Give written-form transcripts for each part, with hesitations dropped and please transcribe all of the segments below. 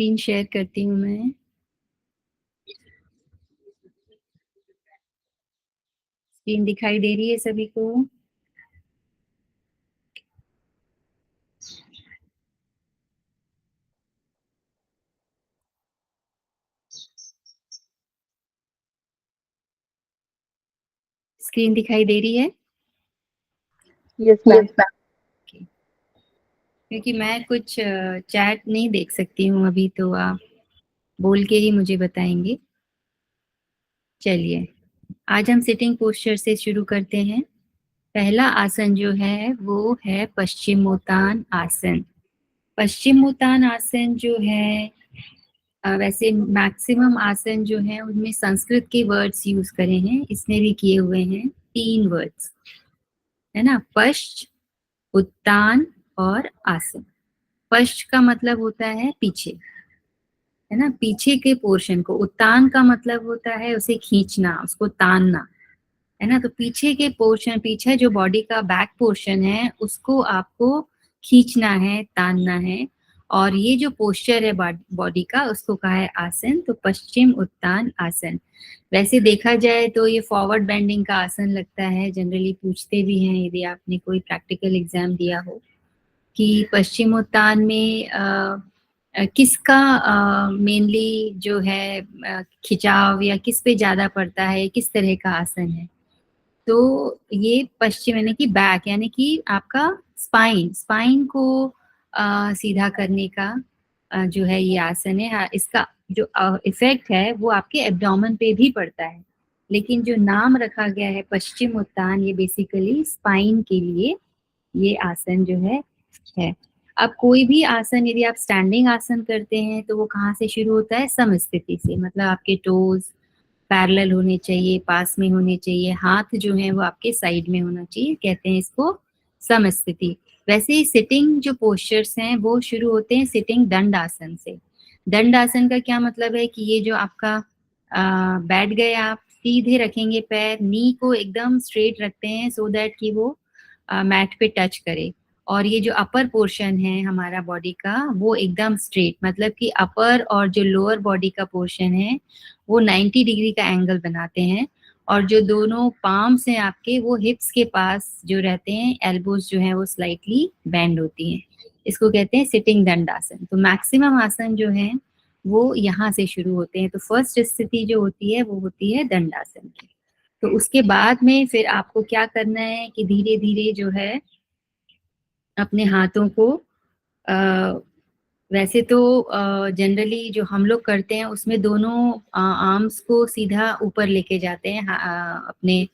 Screen share करती हूँ मैं। स्क्रीन दिखाई दे रही है सभी को? स्क्रीन दिखाई दे रही है? Yes ma'am. Okay. क्योंकि मैं कुछ चैट नहीं देख सकती हूँ अभी, तो आप बोल के ही मुझे बताएंगे। चलिए, आज हम सिटिंग पोस्चर से शुरू करते हैं। पहला आसन जो है वो है पश्चिमोत्तान आसन। पश्चिमोत्तान आसन जो है, वैसे मैक्सिमम आसन जो है उनमें संस्कृत के वर्ड्स यूज करे हैं, इसमें भी किए हुए हैं 3 वर्ड्स, है ना। पश्च, उत्तान और आसन। पश्च का मतलब होता है पीछे, है ना, पीछे के पोर्शन को। उत्तान का मतलब होता है उसे खींचना, उसको तानना, है ना। तो पीछे के पोर्शन, पीछे जो बॉडी का बैक पोर्शन है उसको आपको खींचना है, तानना है। और ये जो पोस्चर है बॉडी का, उसको कहा है आसन। तो पश्चिम उत्तान आसन। वैसे देखा जाए तो ये फॉरवर्ड बेंडिंग का आसन लगता है, जनरली पूछते भी हैं यदि आपने कोई प्रैक्टिकल एग्जाम दिया हो कि पश्चिमोत्तान में किसका मेनली जो है खिंचाव या किस पे ज्यादा पड़ता है, किस तरह का आसन है। तो ये पश्चिम यानी कि बैक, यानी कि आपका स्पाइन, स्पाइन को सीधा करने का जो है ये आसन है। इसका जो इफेक्ट है वो आपके एब्डोमेन पे भी पड़ता है, लेकिन जो नाम रखा गया है पश्चिम उत्तान, ये बेसिकली स्पाइन के लिए ये आसन जो है। अब कोई भी आसन यदि आप स्टैंडिंग आसन करते हैं तो वो कहाँ से शुरू होता है? समस्थिति से। मतलब आपके टोज पैरेलल होने चाहिए, पास में होने चाहिए, हाथ जो है वो आपके साइड में होना चाहिए, कहते हैं इसको समस्थिति। वैसे ही सिटिंग जो पोस्चर्स हैं वो शुरू होते हैं सिटिंग दंड आसन से। दंड आसन का क्या मतलब है कि ये जो आपका बैठ गए, आप सीधे रखेंगे पैर, नी को एकदम स्ट्रेट रखते हैं सो दैट कि वो मैट पे टच करे। और ये जो अपर पोर्शन है हमारा बॉडी का वो एकदम स्ट्रेट, मतलब कि अपर और जो लोअर बॉडी का पोर्शन है वो 90 डिग्री का एंगल बनाते हैं। और जो दोनों पाम्स हैं आपके वो हिप्स के पास जो रहते हैं, एल्बोज जो है वो स्लाइटली बेंड होती हैं। इसको कहते हैं सिटिंग दंड आसन। तो मैक्सिमम आसन जो है वो यहाँ से शुरू होते हैं। तो फर्स्ट स्थिति जो होती है वो होती है दंडासन की। तो उसके बाद में फिर आपको क्या करना है कि धीरे धीरे जो है अपने हाथों को वैसे तो जनरली जो हम लोग करते हैं उसमें दोनों आर्म्स को सीधा ऊपर लेके जाते हैं, अपने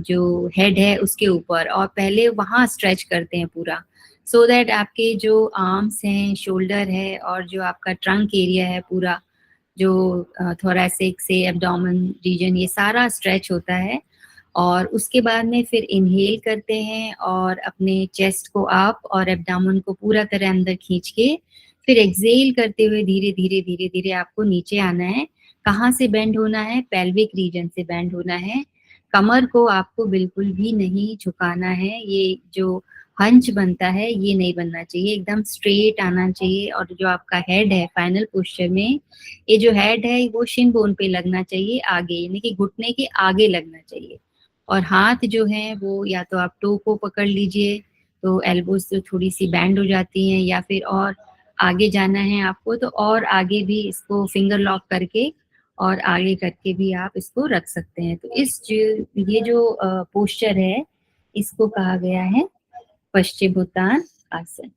जो हेड है उसके ऊपर, और पहले वहां स्ट्रेच करते हैं पूरा, सो दैट आपके जो आर्म्स हैं, शोल्डर है और जो आपका ट्रंक एरिया है पूरा, जो थोरैसिक से एब्डोमेन रीजन, ये सारा स्ट्रेच होता है। और उसके बाद में फिर इनहेल करते हैं और अपने चेस्ट को अप और एब्डोमेन को पूरा तरह अंदर खींच के फिर एक्सेल करते हुए धीरे धीरे धीरे धीरे आपको नीचे आना है। कहाँ से बेंड होना है? पेल्विक रीजन से बेंड होना है। कमर को आपको बिल्कुल भी नहीं झुकाना है। ये जो हंच बनता है ये नहीं बनना चाहिए, एकदम स्ट्रेट आना चाहिए। और जो आपका हेड है फाइनल पोस्चर में, ये जो हेड है वो शिन बोन पे लगना चाहिए आगे, यानी कि घुटने के आगे लगना चाहिए। और हाथ जो है वो या तो आप टो को पकड़ लीजिए, तो एल्बोज तो थोड़ी सी बैंड हो जाती हैं, या फिर और आगे जाना है आपको तो और आगे भी इसको फिंगर लॉक करके और आगे करके भी आप इसको रख सकते हैं। तो ये जो पोस्चर है इसको कहा गया है पश्चिमोत्तान आसन।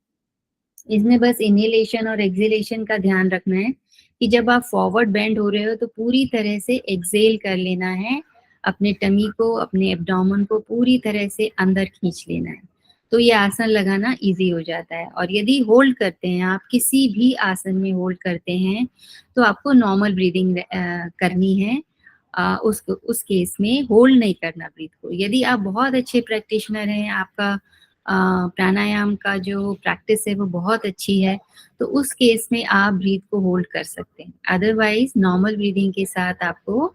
इसमें बस इनहेलेशन और एक्सहेलेशन का ध्यान रखना है कि जब आप फॉरवर्ड बेंड हो रहे हो तो पूरी तरह से एक्सहेल कर लेना है, अपने टमी को, अपने एब्डोमेन को पूरी तरह से अंदर खींच लेना है। तो ये आसन लगाना इजी हो जाता है। और यदि होल्ड करते हैं, आप किसी भी आसन में होल्ड करते हैं, तो आपको नॉर्मल ब्रीदिंग करनी है। उस केस में होल्ड नहीं करना ब्रीथ को। यदि आप बहुत अच्छे प्रैक्टिशनर हैं, आपका प्राणायाम का जो प्रैक्टिस है वो बहुत अच्छी है, तो उस केस में आप ब्रीथ को होल्ड कर सकते हैं। अदरवाइज नॉर्मल ब्रीदिंग के साथ आपको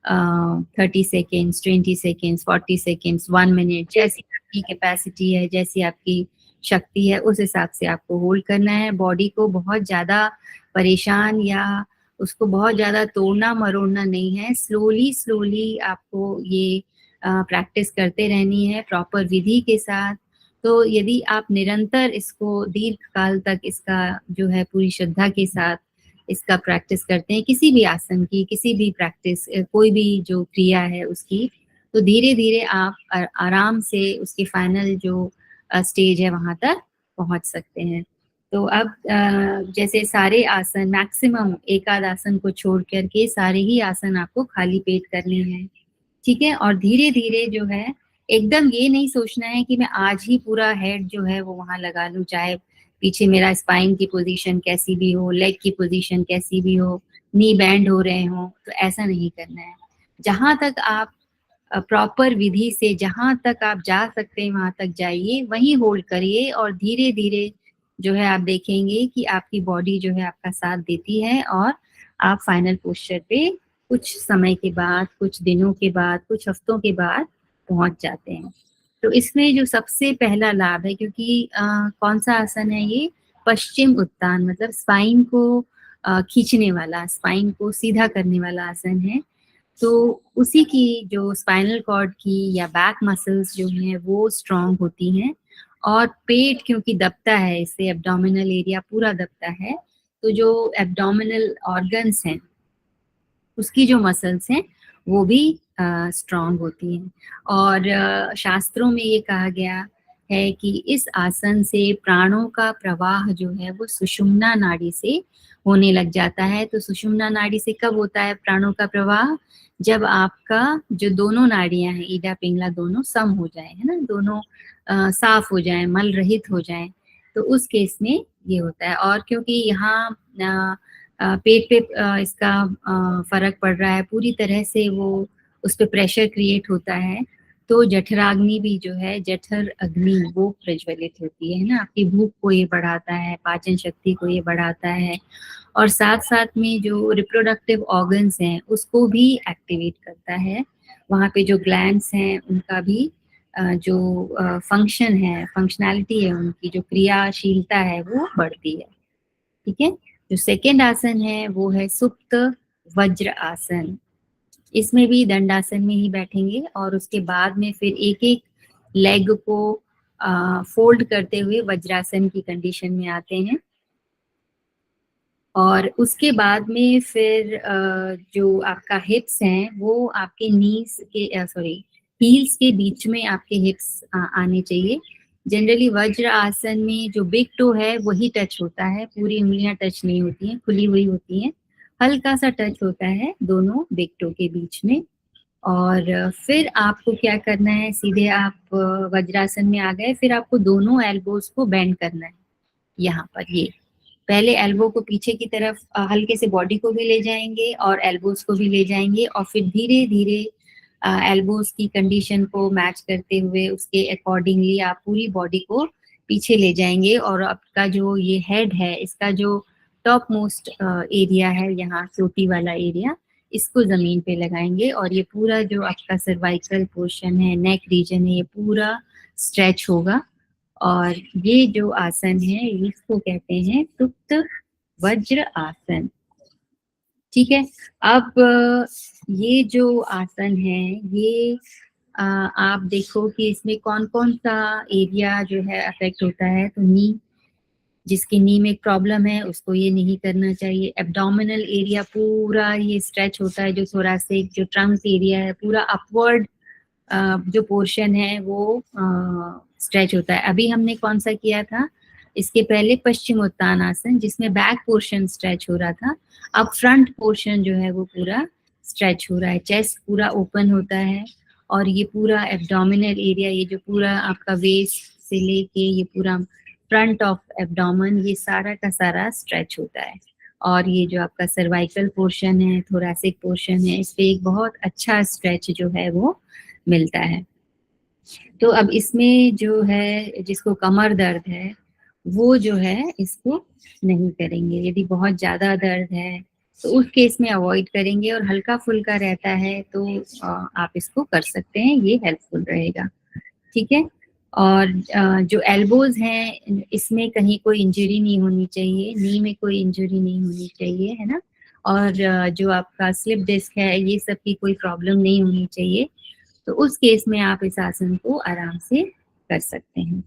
30 सेकेंड्स, 20 सेकेंड्स, 40 सेकेंड्स, 1 मिनट, जैसी आपकी कैपेसिटी है, जैसी आपकी शक्ति है उस हिसाब से आपको होल्ड करना है। बॉडी को बहुत ज़्यादा परेशान या उसको बहुत ज़्यादा तोड़ना मरोड़ना नहीं है। स्लोली स्लोली आपको ये प्रैक्टिस करते रहनी है प्रॉपर विधि के साथ। तो यदि आप निरंतर इसको दीर्घ काल तक इसका जो है पूरी श्रद्धा के साथ इसका प्रैक्टिस करते हैं, किसी भी आसन की, किसी भी प्रैक्टिस, कोई भी जो क्रिया है उसकी, तो धीरे धीरे आप आराम से उसके फाइनल जो स्टेज है वहां तक पहुंच सकते हैं। तो अब जैसे सारे आसन मैक्सिमम एक आध आसन को छोड़ करके सारे ही आसन आपको खाली पेट करने हैं, ठीक है। और धीरे धीरे जो है एकदम ये नहीं सोचना है कि मैं आज ही पूरा हेड जो है वो वहां लगा लूं, चाहे पीछे मेरा स्पाइन की पोजीशन कैसी भी हो, लेग की पोजीशन कैसी भी हो, नी बैंड हो रहे हो, तो ऐसा नहीं करना है। जहां तक आप प्रॉपर विधि से जहां तक आप जा सकते हैं वहां तक जाइए, वहीं होल्ड करिए और धीरे धीरे जो है आप देखेंगे कि आपकी बॉडी जो है आपका साथ देती है और आप फाइनल पोस्चर पे कुछ समय के बाद, कुछ दिनों के बाद, कुछ हफ्तों के बाद पहुंच जाते हैं। तो इसमें जो सबसे पहला लाभ है, क्योंकि कौन सा आसन है ये, पश्चिम उत्तान, मतलब स्पाइन को खींचने वाला, स्पाइन को सीधा करने वाला आसन है। तो उसी की जो स्पाइनल कॉर्ड की या बैक मसल्स जो हैं वो स्ट्रांग होती हैं। और पेट क्योंकि दबता है, इससे एब्डोमिनल एरिया पूरा दबता है, तो जो एब्डोमिनल ऑर्गन्स हैं उसकी जो मसल्स हैं वो भी स्ट्रांग होती हैं। और शास्त्रों में ये कहा गया है कि इस आसन से प्राणों का प्रवाह जो है वो सुषुम्ना नाड़ी से होने लग जाता है। तो सुषुम्ना नाड़ी से कब होता है प्राणों का प्रवाह? जब आपका जो दोनों नाड़ियां हैं, ईडा पिंगला, दोनों सम हो जाए, है ना, दोनों साफ हो जाए, मल रहित हो जाए, तो उस केस में ये होता है। और क्योंकि यहाँ पेट पे इसका फर्क पड़ रहा है, पूरी तरह से वो उस पर प्रेशर क्रिएट होता है, तो जठराग्नि भी जो है, जठर अग्नि, वो प्रज्वलित होती है ना, आपकी भूख को ये बढ़ाता है, पाचन शक्ति को ये बढ़ाता है, और साथ साथ में जो रिप्रोडक्टिव ऑर्गन्स हैं उसको भी एक्टिवेट करता है। वहाँ पे जो ग्लैंड्स हैं उनका भी जो फंक्शन है, फंक्शनैलिटी है, उनकी जो क्रियाशीलता है वो बढ़ती है, ठीक है। जो सेकेंड आसन है वो है सुप्त वज्र आसन। इसमें भी दंडासन में ही बैठेंगे और उसके बाद में फिर एक एक लेग को फोल्ड करते हुए वज्रासन की कंडीशन में आते हैं। और उसके बाद में फिर जो आपका हिप्स हैं वो आपके नीज के हील्स के बीच में आपके हिप्स आने चाहिए। जनरली वज्र आसन में जो बिग टो है वही टच होता है, पूरी उंगलियां टच नहीं होती हैं, खुली हुई होती हैं, हल्का सा टच होता है दोनों बिग टो के बीच में। और फिर आपको क्या करना है, सीधे आप वज्रासन में आ गए, फिर आपको दोनों एल्बोज को बेंड करना है। यहाँ पर ये पहले एल्बो को पीछे की तरफ हल्के से बॉडी को भी ले जाएंगे और एल्बोज को भी ले जाएंगे, और फिर धीरे धीरे एल्बोज की कंडीशन को मैच करते हुए उसके अकॉर्डिंगली आप पूरी बॉडी को पीछे ले जाएंगे। और आपका जो ये हेड है, इसका जो टॉप मोस्ट एरिया है, यहाँ चोटी वाला एरिया, इसको जमीन पे लगाएंगे और ये पूरा जो आपका सर्वाइकल पोर्शन है, नेक रीजन है, ये पूरा स्ट्रेच होगा। और ये जो आसन है इसको कहते हैं सुप्त वज्र आसन, ठीक है। अब ये जो आसन है ये आप देखो कि इसमें कौन कौन सा एरिया जो है अफेक्ट होता है। तो नी, जिसकी नी में प्रॉब्लम है उसको ये नहीं करना चाहिए। एब्डोमिनल एरिया पूरा ये स्ट्रेच होता है, जो थोरासिक, जो ट्रंक एरिया है, पूरा अपवर्ड जो पोर्शन है वो स्ट्रेच होता है। अभी हमने कौन सा किया था, इसके पहले पश्चिमोत्तान आसन, जिसमें बैक पोर्शन स्ट्रेच हो रहा था। अब फ्रंट पोर्शन जो है वो पूरा स्ट्रेच हो रहा है, चेस्ट पूरा ओपन होता है और ये पूरा एब्डोमिनल एरिया, ये जो पूरा आपका वेस्ट से लेके ये पूरा फ्रंट ऑफ एब्डोमेन, ये सारा का सारा स्ट्रेच होता है। और ये जो आपका सर्वाइकल पोर्शन है, थोरैसिक पोर्शन है, इस पे एक बहुत अच्छा स्ट्रेच जो है वो मिलता है। तो अब इसमें जो है जिसको कमर दर्द है वो जो है इसको नहीं करेंगे। यदि बहुत ज्यादा दर्द है तो उस केस में अवॉइड करेंगे, और हल्का फुल्का रहता है तो आप इसको कर सकते हैं, ये हेल्पफुल रहेगा, ठीक है। और जो एल्बोज हैं इसमें कहीं कोई इंजरी नहीं होनी चाहिए, नी में कोई इंजरी नहीं होनी चाहिए, है ना। और जो आपका स्लिप डिस्क है ये सब की कोई प्रॉब्लम नहीं होनी चाहिए। तो उस केस में आप इस आसन को आराम से कर सकते हैं।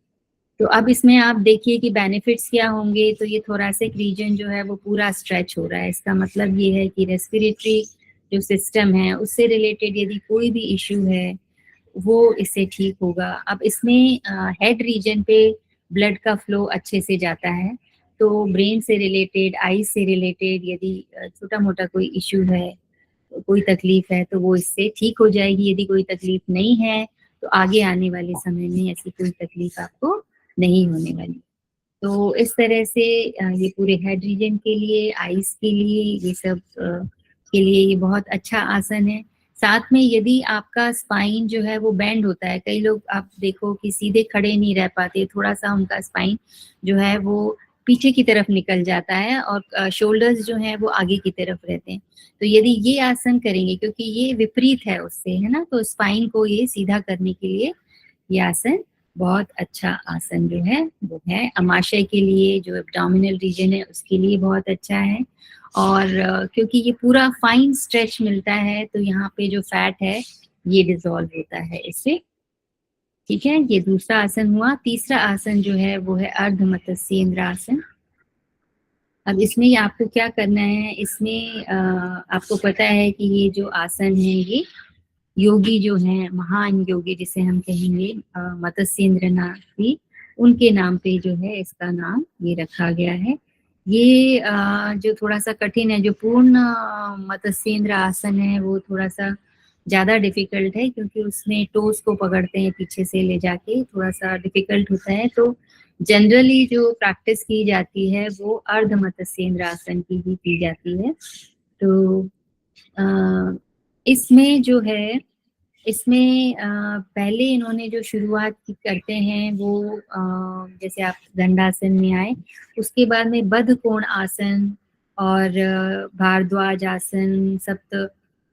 तो अब इसमें आप देखिए कि बेनिफिट्स क्या होंगे। तो ये थोरैसिक रीजन जो है वो पूरा स्ट्रेच हो रहा है। इसका मतलब ये है कि रेस्पिरेटरी जो सिस्टम है उससे रिलेटेड यदि कोई भी इश्यू है वो इससे ठीक होगा। अब इसमें हेड रीजन पे ब्लड का फ्लो अच्छे से जाता है, तो ब्रेन से रिलेटेड, आईज से रिलेटेड यदि छोटा मोटा कोई इश्यू है, कोई तकलीफ है, तो वो इससे ठीक हो जाएगी। यदि कोई तकलीफ नहीं है तो आगे आने वाले समय में ऐसी कोई तकलीफ आपको नहीं होने वाली। तो इस तरह से ये पूरे हेड रीजन के लिए, आईज के लिए, ये सब के लिए ये बहुत अच्छा आसन है। साथ में यदि आपका स्पाइन जो है वो बेंड होता है, कई लोग आप देखो कि सीधे खड़े नहीं रह पाते, थोड़ा सा उनका स्पाइन जो है वो पीछे की तरफ निकल जाता है और शोल्डर्स जो हैं वो आगे की तरफ रहते हैं। तो यदि ये आसन करेंगे, क्योंकि ये विपरीत है उससे, है ना, तो स्पाइन को ये सीधा करने के लिए ये आसन बहुत अच्छा आसन जो है वो है। अमाशय के लिए, जो एब्डोमिनल रीजन है उसके लिए बहुत अच्छा है। और क्योंकि ये पूरा फाइन स्ट्रेच मिलता है तो यहाँ पे जो फैट है ये डिसॉल्व होता है इससे। ठीक है, ये दूसरा आसन हुआ। तीसरा आसन जो है वो है अर्ध मत्स्येंद्र आसन। अब इसमें आपको क्या करना है, इसमें आपको पता है कि ये जो आसन है ये योगी जो हैं, महान योगी जिसे हम कहेंगे मत्स्येंद्र नाथ जी, उनके नाम पे जो है इसका नाम ये रखा गया है। ये जो थोड़ा सा कठिन है, जो पूर्ण मत्स्येंद्र आसन है वो थोड़ा सा ज़्यादा डिफिकल्ट है, क्योंकि उसमें टोस को पकड़ते हैं पीछे से ले जाके, थोड़ा सा डिफिकल्ट होता है। तो जनरली जो प्रैक्टिस की जाती है वो अर्ध मत्स्येंद्र आसन की ही की जाती है। तो इसमें जो है, इसमें पहले इन्होंने जो शुरुआत करते हैं वो जैसे आप दंडासन में आए, उसके बाद में बद्ध कोण आसन और भारद्वाज आसन, सप्त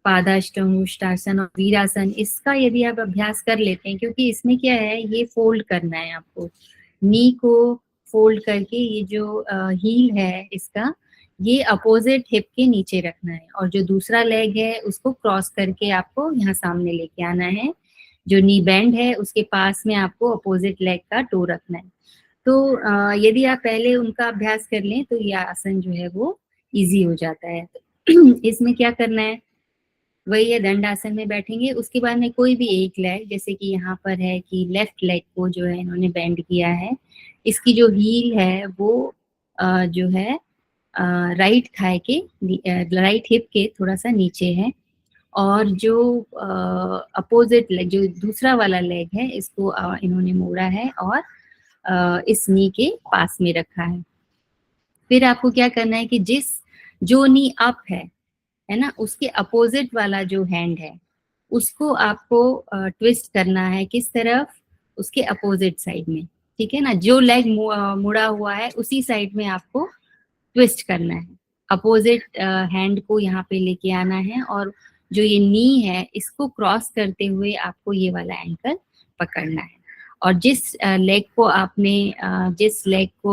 पादाष्टम उष्टासन और वीरासन, इसका यदि आप अभ्यास कर लेते हैं, क्योंकि इसमें क्या है, ये फोल्ड करना है आपको, नी को फोल्ड करके ये जो हील है इसका, ये अपोजिट हिप के नीचे रखना है, और जो दूसरा लेग है उसको क्रॉस करके आपको यहाँ सामने लेके आना है। जो नी बैंड है उसके पास में आपको अपोजिट लेग का टो रखना है। तो यदि आप पहले उनका अभ्यास कर लें तो ये आसन जो है वो इजी हो जाता है। तो इसमें क्या करना है, वही है, दंडासन में बैठेंगे। उसके बाद में कोई भी एक लेग, जैसे कि यहाँ पर है कि लेफ्ट लेग को जो है इन्होंने बेंड किया है, इसकी जो हील है वो जो है राइट थाई के, राइट हिप के थोड़ा सा नीचे है, और जो अपोजिट लेग, जो दूसरा वाला लेग है, इसको इन्होंने मोड़ा है और इस नी के पास में रखा है। फिर आपको क्या करना है कि जो नी अप है ना, उसके अपोजिट वाला जो हैंड है उसको आपको ट्विस्ट करना है, किस तरफ, उसके अपोजिट साइड में। ठीक है ना, जो लेग मुड़ा हुआ है उसी साइड में आपको ट्विस्ट करना है, अपोजिट हैंड को यहाँ पे लेके आना है, और जो ये नी है इसको क्रॉस करते हुए आपको ये वाला एंकल पकड़ना है। और जिस लेग को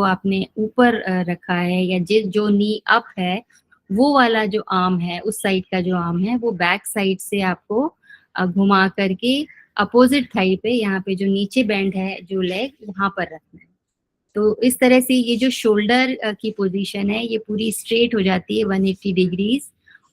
आपने ऊपर रखा है, या जो नी अप है, वो वाला जो आर्म है, उस साइड का जो आर्म है, वो बैक साइड से आपको घुमा करके अपोजिट थाई पे, यहाँ पे जो नीचे बैंड है जो लेग, वहां पर रखना है। तो इस तरह से ये जो शोल्डर की पोजीशन है ये पूरी स्ट्रेट हो जाती है 180 डिग्रीज,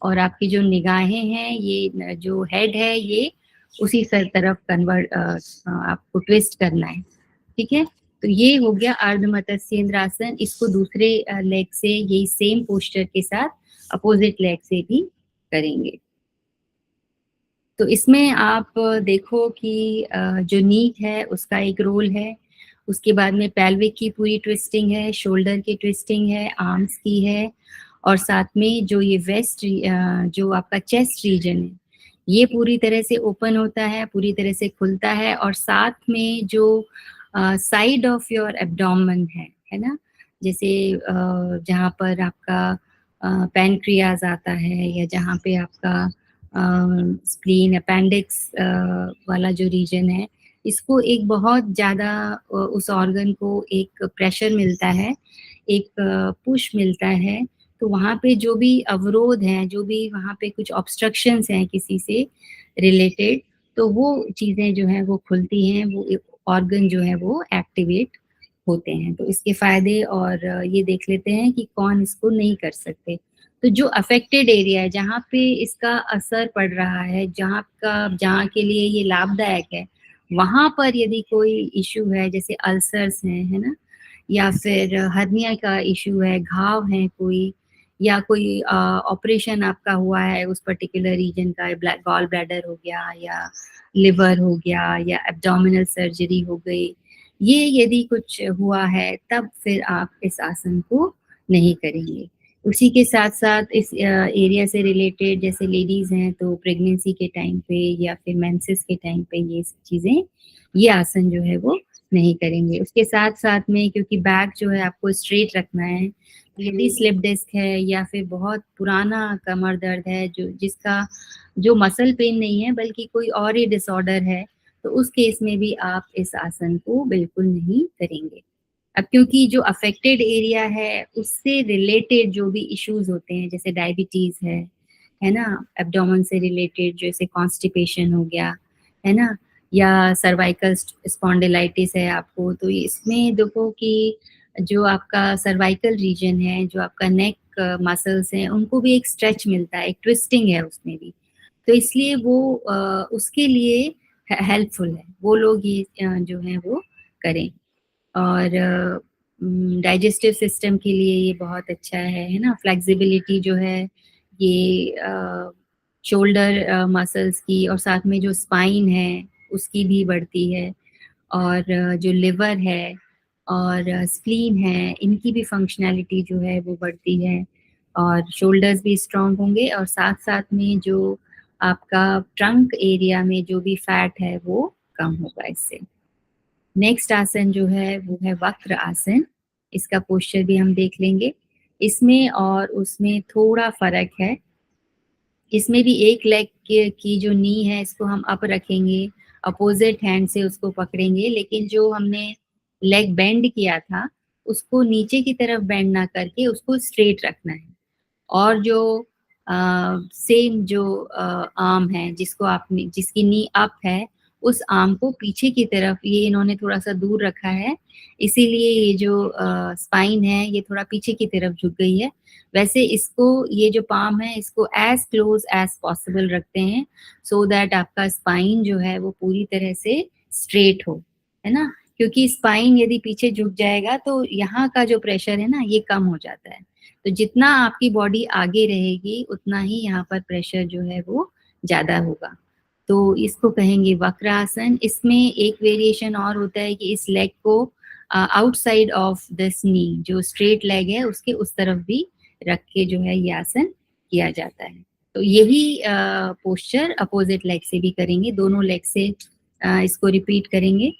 और आपकी जो निगाहें हैं, ये जो हेड है ये उसी सर तरफ कन्वर्ट आपको ट्विस्ट करना है। ठीक है, तो ये हो गया अर्ध मत्स्येंद्र आसन। इसको दूसरे लेग से यही सेम पोस्चर के साथ अपोजिट लेग से भी करेंगे। तो इसमें आप देखो कि जो नी है उसका एक रोल है, उसके बाद में पेल्विक की पूरी ट्विस्टिंग है, शोल्डर की ट्विस्टिंग है, आर्म्स की है, और साथ में जो ये जो आपका चेस्ट रीजन है ये पूरी तरह से ओपन होता है, पूरी तरह से खुलता है, और साथ में जो साइड ऑफ योर एब्डोमेन है ना, जैसे जहाँ पर आपका पैनक्रियाज आता है, या जहाँ पे आपका स्प्लीन, अपेंडिक्स वाला जो रीजन है, इसको एक बहुत ज़्यादा उस ऑर्गन को एक प्रेशर मिलता है, एक पुश मिलता है, तो वहाँ पे जो भी अवरोध हैं, जो भी वहाँ पे कुछ ऑब्स्ट्रक्शंस हैं किसी से रिलेटेड, तो वो चीज़ें जो हैं वो खुलती हैं, वो एक ऑर्गन जो है वो एक्टिवेट होते हैं। तो इसके फ़ायदे और ये देख लेते हैं कि कौन इसको नहीं कर सकते। तो जो अफ़ेक्टेड एरिया है, जहाँ पे इसका असर पड़ रहा है, जहाँ के लिए ये लाभदायक है, वहाँ पर यदि कोई इश्यू है, जैसे अल्सर्स हैं, है ना? या फिर हर्निया का इश्यू है, घाव है कोई या कोई ऑपरेशन आपका हुआ है उस पर्टिकुलर रीजन का, गॉल ब्लैडर हो गया या लिवर हो गया या एब्डोमिनल सर्जरी हो गई, ये यदि कुछ हुआ है तब फिर आप इस आसन को नहीं करेंगे। उसी के साथ-साथ इस एरिया से रिलेटेड जैसे लेडीज़ हैं तो प्रेगनेंसी के टाइम पे या फिर मेंसेस के टाइम पे ये चीज़ें, ये आसन जो है वो नहीं करेंगे। उसके साथ-साथ में क्योंकि बैक जो है आपको स्ट्रेट रखना है, यदि स्लिप डिस्क है या फिर बहुत पुराना कमर दर्द है जो मसल पेन नहीं है बल्कि कोई और ही डिसऑर्डर है, तो उस केस में भी आप इस आसन को बिल्कुल नहीं करेंगे। अब क्योंकि जो अफेक्टेड एरिया है, उससे रिलेटेड जो भी इश्यूज़ होते हैं, जैसे डायबिटीज़ है ना? एब्डोमेन से रिलेटेड जैसे कॉन्स्टिपेशन हो गया, है ना? या सर्वाइकल स्पॉन्डिलाइटिस है आपको, तो इसमें देखो कि जो आपका सर्वाइकल रीजन है, जो आपका नेक मसल्स हैं, उनको भी एक स्ट्रेच मिलता है, एक ट्विस्टिंग है उसमें भी। तो इसलिए वो उसके लिए हेल्पफुल है, वो लोग ये जो है वो करें। और डाइजेस्टिव सिस्टम के लिए ये बहुत अच्छा है ना? फ्लेक्सिबिलिटी जो है ये शोल्डर मसल्स की और साथ में जो स्पाइन है, उसकी भी बढ़ती है और जो लिवर है और स्प्लीन है, इनकी भी फंक्शनैलिटी जो है वो बढ़ती है और शोल्डर्स भी स्ट्रॉन्ग होंगे और साथ-साथ में जो आपका ट्रंक एरिया में जो भी फैट है, वो कम होगा इससे। नेक्स्ट आसन जो है वो है वक्र आसन। इसका पोस्चर भी हम देख लेंगे। इसमें और उसमें थोड़ा फ़र्क है। इसमें भी एक लेग के की जो नी है इसको हम अप रखेंगे, अपोज़िट हैंड से उसको पकड़ेंगे, लेकिन जो हमने लेग बेंड किया था, उसको नीचे की तरफ बेंड ना करके उसको स्ट्रेट रखना है। और जो सेम जो आर्म है जिसको आपने जिसकी नी अप है, उस आर्म को पीछे की तरफ ये इन्होंने थोड़ा-सा दूर रखा है, इसीलिए ये जो स्पाइन है ये थोड़ा पीछे की तरफ झुक गई है। वैसे इसको ये जो पाम है इसको एज़ क्लोज़ एज़ पॉसिबल रखते हैं, सो दैट आपका स्पाइन जो है वो पूरी तरह से स्ट्रेट हो, है ना? क्योंकि स्पाइन यदि पीछे झुक जाएगा तो यहाँ का जो प्रेशर है ना ये कम हो जाता है। तो जितना आपकी बॉडी आगे रहेगी, उतना ही यहाँ पर प्रेशर जो है वो ज़्यादा होगा। तो इसको कहेंगे वक्रासन। इसमें एक वेरिएशन और होता है कि इस लेग को आउटसाइड ऑफ दिस नी जो स्ट्रेट लेग है उसके उस तरफ भी रख के जो है ये आसन किया जाता है। तो यही पोस्चर अपोजिट लेग से भी करेंगे, दोनों लेग से इसको रिपीट करेंगे।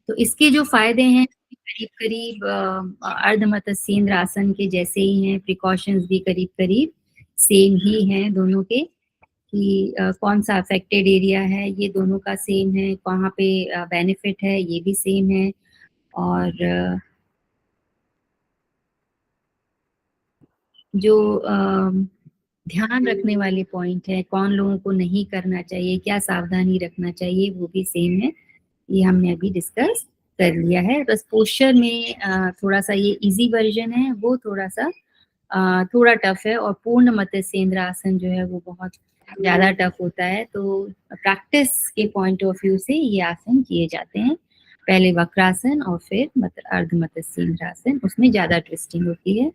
तो इसके जो फ़ायदे हैं करीब-करीब अर्ध मतस्येंद्र आसन के जैसे ही हैं, प्रिकॉशंस भी करीब-करीब सेम ही हैं दोनों के कि कौन-सा अफ़ेक्टेड एरिया है, ये दोनों का सेम है, कहाँ पे बेनिफिट है, ये भी सेम है और जो ध्यान रखने वाले पॉइंट है, कौन लोगों को नहीं करना चाहिए, क्या सावधानी रखना चाहिए, वो भी सेम है। ये हमने अभी डिस्कस कर लिया है। बस पोस्चर में थोड़ा-सा ये ईज़ी वर्ज़न है, वो थोड़ा-सा थोड़ा टफ़ है और पूर्ण मत्स्येंद्र आसन जो है वो बहुत ज़्यादा टफ़ होता है। तो प्रैक्टिस के पॉइंट ऑफ व्यू से ये आसन किए जाते हैं। पहले वक्रासन और फिर अर्ध मत्स्येंद्र आसन, उसमें ज़्यादा ट्विस्टिंग होती है,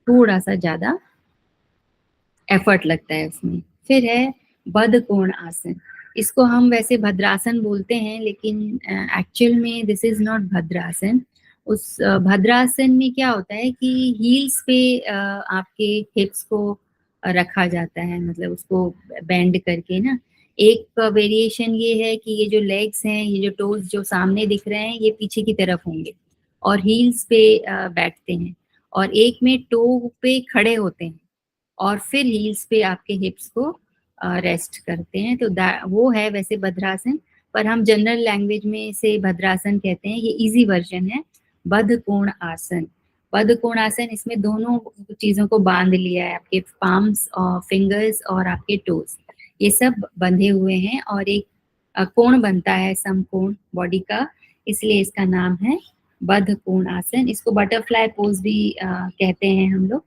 थोड़ा-सा ज़्यादा एफर्ट लगता है उसमें। फिर है बद्धकोण आसन। इसको हम वैसे भद्रासन बोलते हैं लेकिन एक्चुअल में दिस इज़ नॉट भद्रासन। उस भद्रासन में क्या होता है कि हील्स पे आपके हिप्स को रखा जाता है मतलब उसको बेंड करके ना। एक वेरिएशन ये है कि ये जो लेग्स हैं, ये जो टोज़ जो सामने दिख रहे हैं, ये पीछे की तरफ होंगे और हील्स पे बैठते हैं और एक में टो पे खड़े होते हैं। और फिर हील्स पे आपके हिप्स को रेस्ट करते हैं तो वो है वैसे भद्रासन। पर हम जनरल लैंग्वेज में इसे भद्रासन कहते हैं। ये इजी वर्जन है, बद्ध कोण आसन। बद्ध कोण आसन, इसमें दोनों चीजों को बांध लिया है, आपके पाम्स और फिंगर्स और आपके टोज, ये सब बंधे हुए हैं और एक कोण बनता है, समकोण बॉडी का, इसलिए इसका नाम है बद्ध कोण आसन। इसको बटरफ्लाई पोज भी कहते हैं हम लोग।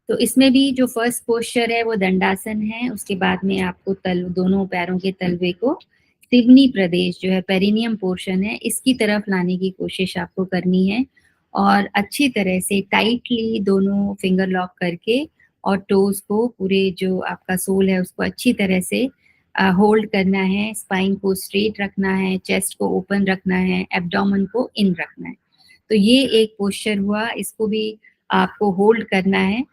तो इसमें भी जो फर्स्ट पोस्चर है वो दंडासन है। उसके बाद में आपको दोनों पैरों के तलवे को तिवनी प्रदेश जो है, पेरिनियम पोर्शन है, इसकी तरफ लाने की कोशिश आपको करनी है और अच्छी तरह से टाइटली दोनों फिंगर लॉक करके और टोज को, पूरे जो आपका सोल है उसको अच्छी तरह से होल्ड करना है। स्पाइन को स्ट्रेट रखना है, चेस्ट को ओपन रखना है, एब्डोमेन को इन रखना है। तो ये एक पोस्चर हुआ, इसको भी आपको होल्ड करना है।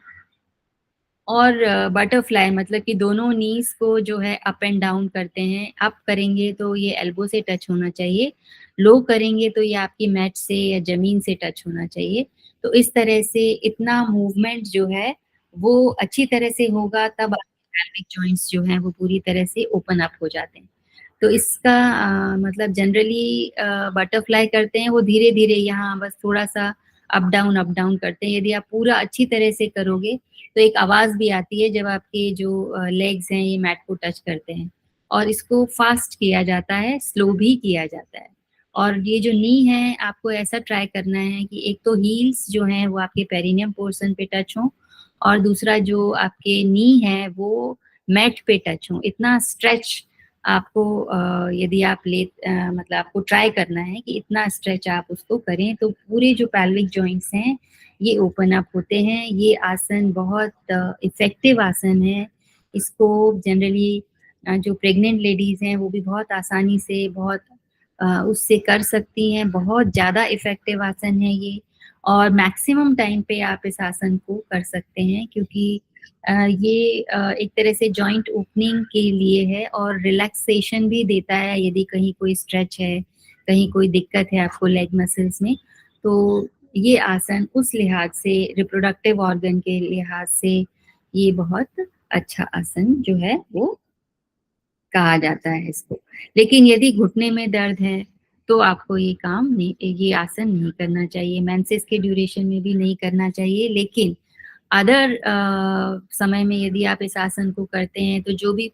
और बटरफ्लाई मतलब कि दोनों नीज को जो है अप एंड डाउन करते हैं। अप करेंगे तो ये एल्बो से टच होना चाहिए, लो करेंगे तो ये आपकी मैट से या जमीन से टच होना चाहिए। तो इस तरह से इतना मूवमेंट जो है वो अच्छी तरह से होगा, तब आपके pelvic जॉइंट्स जो हैं वो पूरी तरह से ओपन अप हो जाते हैं। तो इसका मतलब जनरली बटरफ्लाई करते हैं वो धीरे धीरे, यहाँ बस थोड़ा सा अप डाउन करते हैं। यदि आप पूरा अच्छी तरह से करोगे तो एक आवाज भी आती है जब आपके जो लेग्स हैं ये मैट को टच करते हैं। और इसको फास्ट किया जाता है, स्लो भी किया जाता है। और ये जो नी है, आपको ऐसा ट्राई करना है कि एक तो हील्स जो हैं वो आपके पेरिनियम पोर्शन पे टच हो, और दूसरा जो आपके नी है वो मैट पे टच हो। इतना स्ट्रेच आपको यदि आप मतलब आपको ट्राई करना है कि इतना स्ट्रेच आप उसको करें, तो पूरे जो पैल्विक जॉइंट्स हैं ये ओपन अप होते हैं। ये आसन बहुत इफेक्टिव आसन है। इसको जनरली जो प्रेग्नेंट लेडीज हैं वो भी बहुत आसानी से, बहुत उससे कर सकती हैं। बहुत ज़्यादा इफेक्टिव आसन है ये, और मैक्सिमम टाइम पे आप इस आसन को कर सकते हैं, क्योंकि ये एक तरह से जॉइंट ओपनिंग के लिए है और रिलैक्सेशन भी देता है। यदि कहीं कोई स्ट्रेच है, कहीं कोई दिक्कत है आपको लेग मसल्स में, तो ये आसन उस लिहाज से, रिप्रोडक्टिव ऑर्गन के लिहाज से ये बहुत अच्छा आसन जो है वो कहा जाता है इसको। लेकिन यदि घुटने में दर्द है तो आपको ये काम नहीं, ये आसन नहीं करना चाहिए। मेंसेस के ड्यूरेशन में भी नहीं करना चाहिए। लेकिन अदर समय में यदि आप इस आसन को करते हैं तो जो भी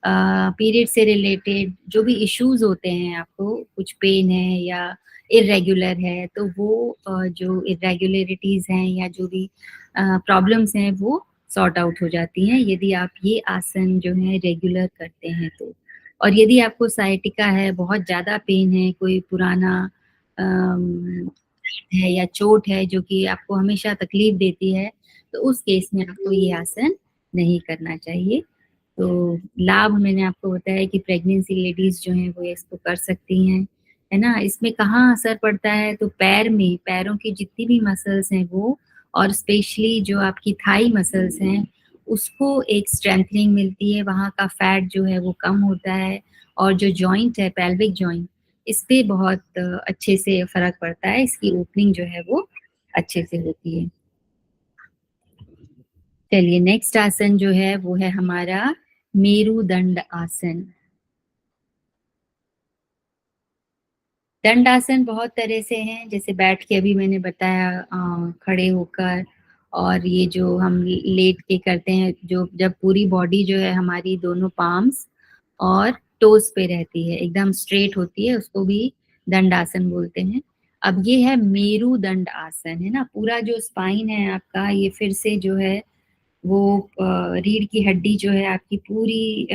पीरियड से रिलेटेड जो भी इश्यूज होते हैं, आपको कुछ पेन है या इरेगुलर है, तो वो जो इरेगुलरिटीज हैं या जो भी प्रॉब्लम्स हैं वो सॉर्ट आउट हो जाती हैं यदि आप ये आसन जो है रेगुलर करते हैं तो। और यदि आपको साइटिका है, बहुत ज़्यादा पेन है, कोई पुराना अम, है या चोट है जो कि आपको हमेशा तकलीफ देती है, तो उस केस में आपको ये आसन नहीं करना चाहिए। तो लाभ मैंने आपको बताया कि प्रेग्नेंसी लेडीज जो हैं वो इसको कर सकती हैं, है ना। इसमें कहाँ असर पड़ता है, तो पैर में, पैरों की जितनी भी मसल्स हैं वो, और स्पेशली जो आपकी थाई मसल्स हैं, उसको एक स्ट्रेंथनिंग मिलती है। वहाँ का फैट जो है वो कम होता है, और जो जॉइंट है, पेल्विक जॉइंट, इस पे बहुत अच्छे से फर्क पड़ता है। इसकी ओपनिंग जो है वो अच्छे से होती है। चलिए, नेक्स्ट आसन जो है वो है हमारा मेरुदंड आसन। दंडासन बहुत तरह से हैं, जैसे बैठ के अभी मैंने बताया, खड़े होकर, और ये जो हम लेट के करते हैं, जो जब पूरी बॉडी जो है हमारी दोनों पाम्स और टोस पे रहती है, एकदम स्ट्रेट होती है, उसको भी दंडासन बोलते हैं। अब ये है मेरुदंड आसन, है ना। पूरा जो स्पाइन है आपका, ये फिर से जो है वो रीढ़ की हड्डी जो है आपकी पूरी